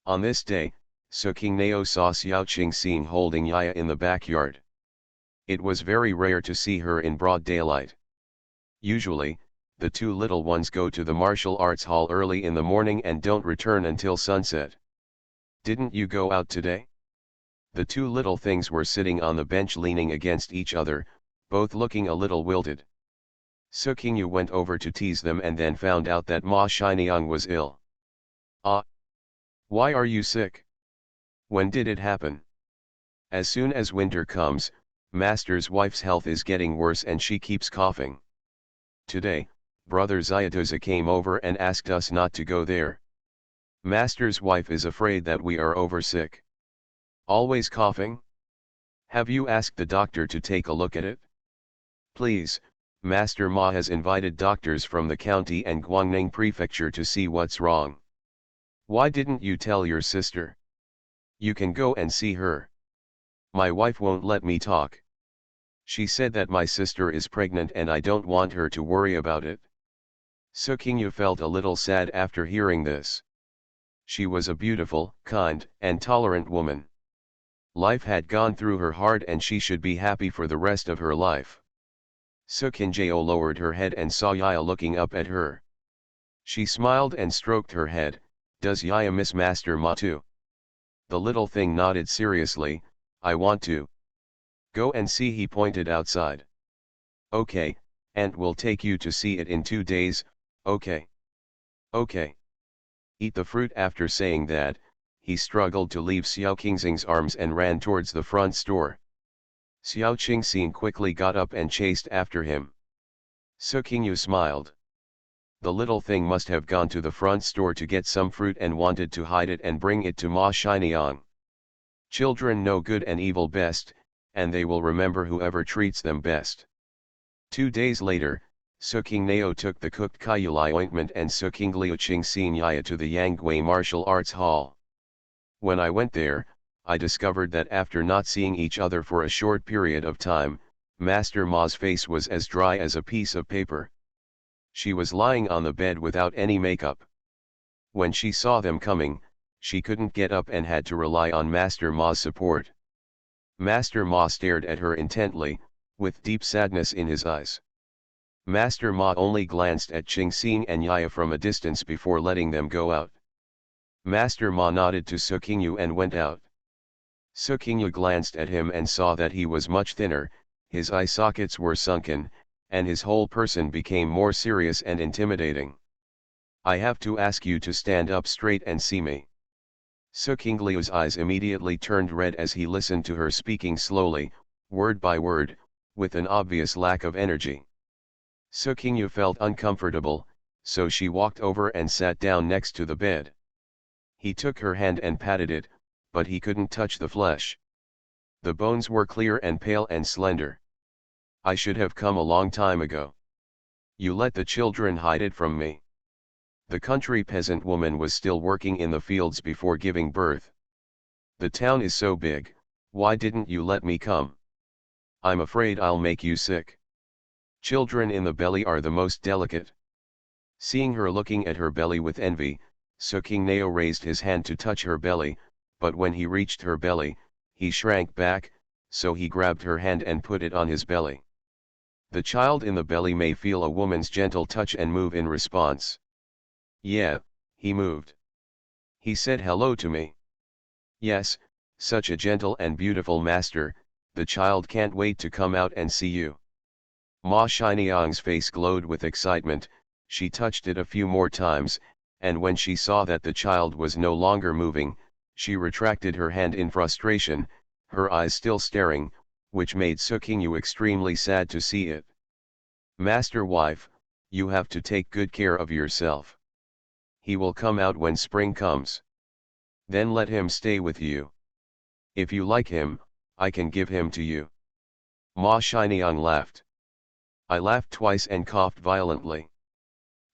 On this day, Su King Nao saw Xiao Qingxing holding Yaya in the backyard. It was very rare to see her in broad daylight. Usually, the two little ones go to the martial arts hall early in the morning and don't return until sunset. Didn't you go out today? The two little things were sitting on the bench leaning against each other, both looking a little wilted. Su Qingyu went over to tease them and then found out that Ma Shiniang was ill. Ah! Why are you sick? When did it happen? As soon as winter comes, Master's wife's health is getting worse and she keeps coughing. Today, Brother Zayatoza came over and asked us not to go there. Master's wife is afraid that we are oversick. Always coughing? Have you asked the doctor to take a look at it? Please, Master Ma has invited doctors from the county and Guangning Prefecture to see what's wrong. Why didn't you tell your sister? You can go and see her. My wife won't let me talk. She said that my sister is pregnant and I don't want her to worry about it. Su Qingyu felt a little sad after hearing this. She was a beautiful, kind, and tolerant woman. Life had gone through her hard and she should be happy for the rest of her life. Su Qingjiao lowered her head and saw Yaya looking up at her. She smiled and stroked her head. Does Yaya miss Master Ma too? The little thing nodded seriously. I want to. Go and see, he pointed outside. Okay, Aunt will take you to see it in 2 days, okay. Okay. Eat the fruit. After saying that, he struggled to leave Xiao Qingxing's arms and ran towards the front store. Xiao Qingxing quickly got up and chased after him. Su Qingyu smiled. The little thing must have gone to the front store to get some fruit and wanted to hide it and bring it to Ma Shiniang. Children know good and evil best, and they will remember whoever treats them best. 2 days later, Su King Nao took the cooked Kaiyulai ointment and Su King Liu Qingxin Yaya to the Yangui Martial Arts Hall. When I went there, I discovered that after not seeing each other for a short period of time, Master Ma's face was as dry as a piece of paper. She was lying on the bed without any makeup. When she saw them coming, she couldn't get up and had to rely on Master Ma's support. Master Ma stared at her intently, with deep sadness in his eyes. Master Ma only glanced at Qingxing and Yaya from a distance before letting them go out. Master Ma nodded to Su Qingyu and went out. Su Qingyu glanced at him and saw that he was much thinner, his eye sockets were sunken, and his whole person became more serious and intimidating. I have to ask you to stand up straight and see me. Su Qingliu's eyes immediately turned red as he listened to her speaking slowly, word by word, with an obvious lack of energy. Su Qingyu felt uncomfortable, so she walked over and sat down next to the bed. He took her hand and patted it, but he couldn't touch the flesh. The bones were clear and pale and slender. I should have come a long time ago. You let the children hide it from me. The country peasant woman was still working in the fields before giving birth. The town is so big, why didn't you let me come? I'm afraid I'll make you sick. Children in the belly are the most delicate. Seeing her looking at her belly with envy, Su King Nao raised his hand to touch her belly, but when he reached her belly, he shrank back, so he grabbed her hand and put it on his belly. The child in the belly may feel a woman's gentle touch and move in response. Yeah, he moved. He said hello to me. Yes, such a gentle and beautiful master, the child can't wait to come out and see you. Ma Shiniang's face glowed with excitement. She touched it a few more times, and when she saw that the child was no longer moving, she retracted her hand in frustration, her eyes still staring, which made Su Qingyu extremely sad to see it. Master wife, you have to take good care of yourself. He will come out when spring comes. Then let him stay with you. If you like him, I can give him to you. Ma Shiniang laughed. I laughed twice and coughed violently.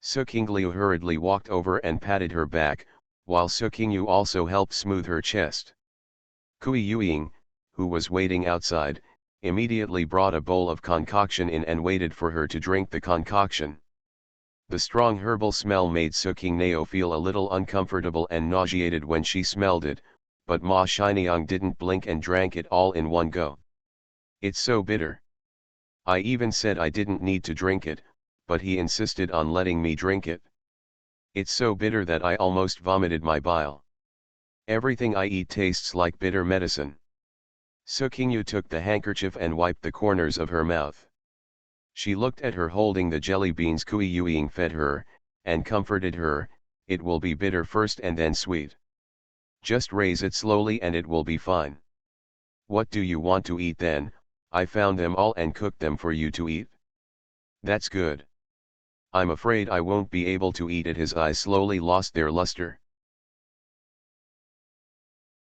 Su Qingliu hurriedly walked over and patted her back, while Su Qingyu also helped smooth her chest. Kui Yueying, who was waiting outside, immediately brought a bowl of concoction in and waited for her to drink the concoction. The strong herbal smell made Su Qingnao feel a little uncomfortable and nauseated when she smelled it, but Ma Shinyang didn't blink and drank it all in one go. It's so bitter. I even said I didn't need to drink it, but he insisted on letting me drink it. It's so bitter that I almost vomited my bile. Everything I eat tastes like bitter medicine. Su Qingyu took the handkerchief and wiped the corners of her mouth. She looked at her holding the jelly beans Kui Yuing fed her, and comforted her, "It will be bitter first and then sweet. Just raise it slowly and it will be fine. What do you want to eat then? I found them all and cooked them for you to eat." "That's good. I'm afraid I won't be able to eat it." His eyes slowly lost their luster.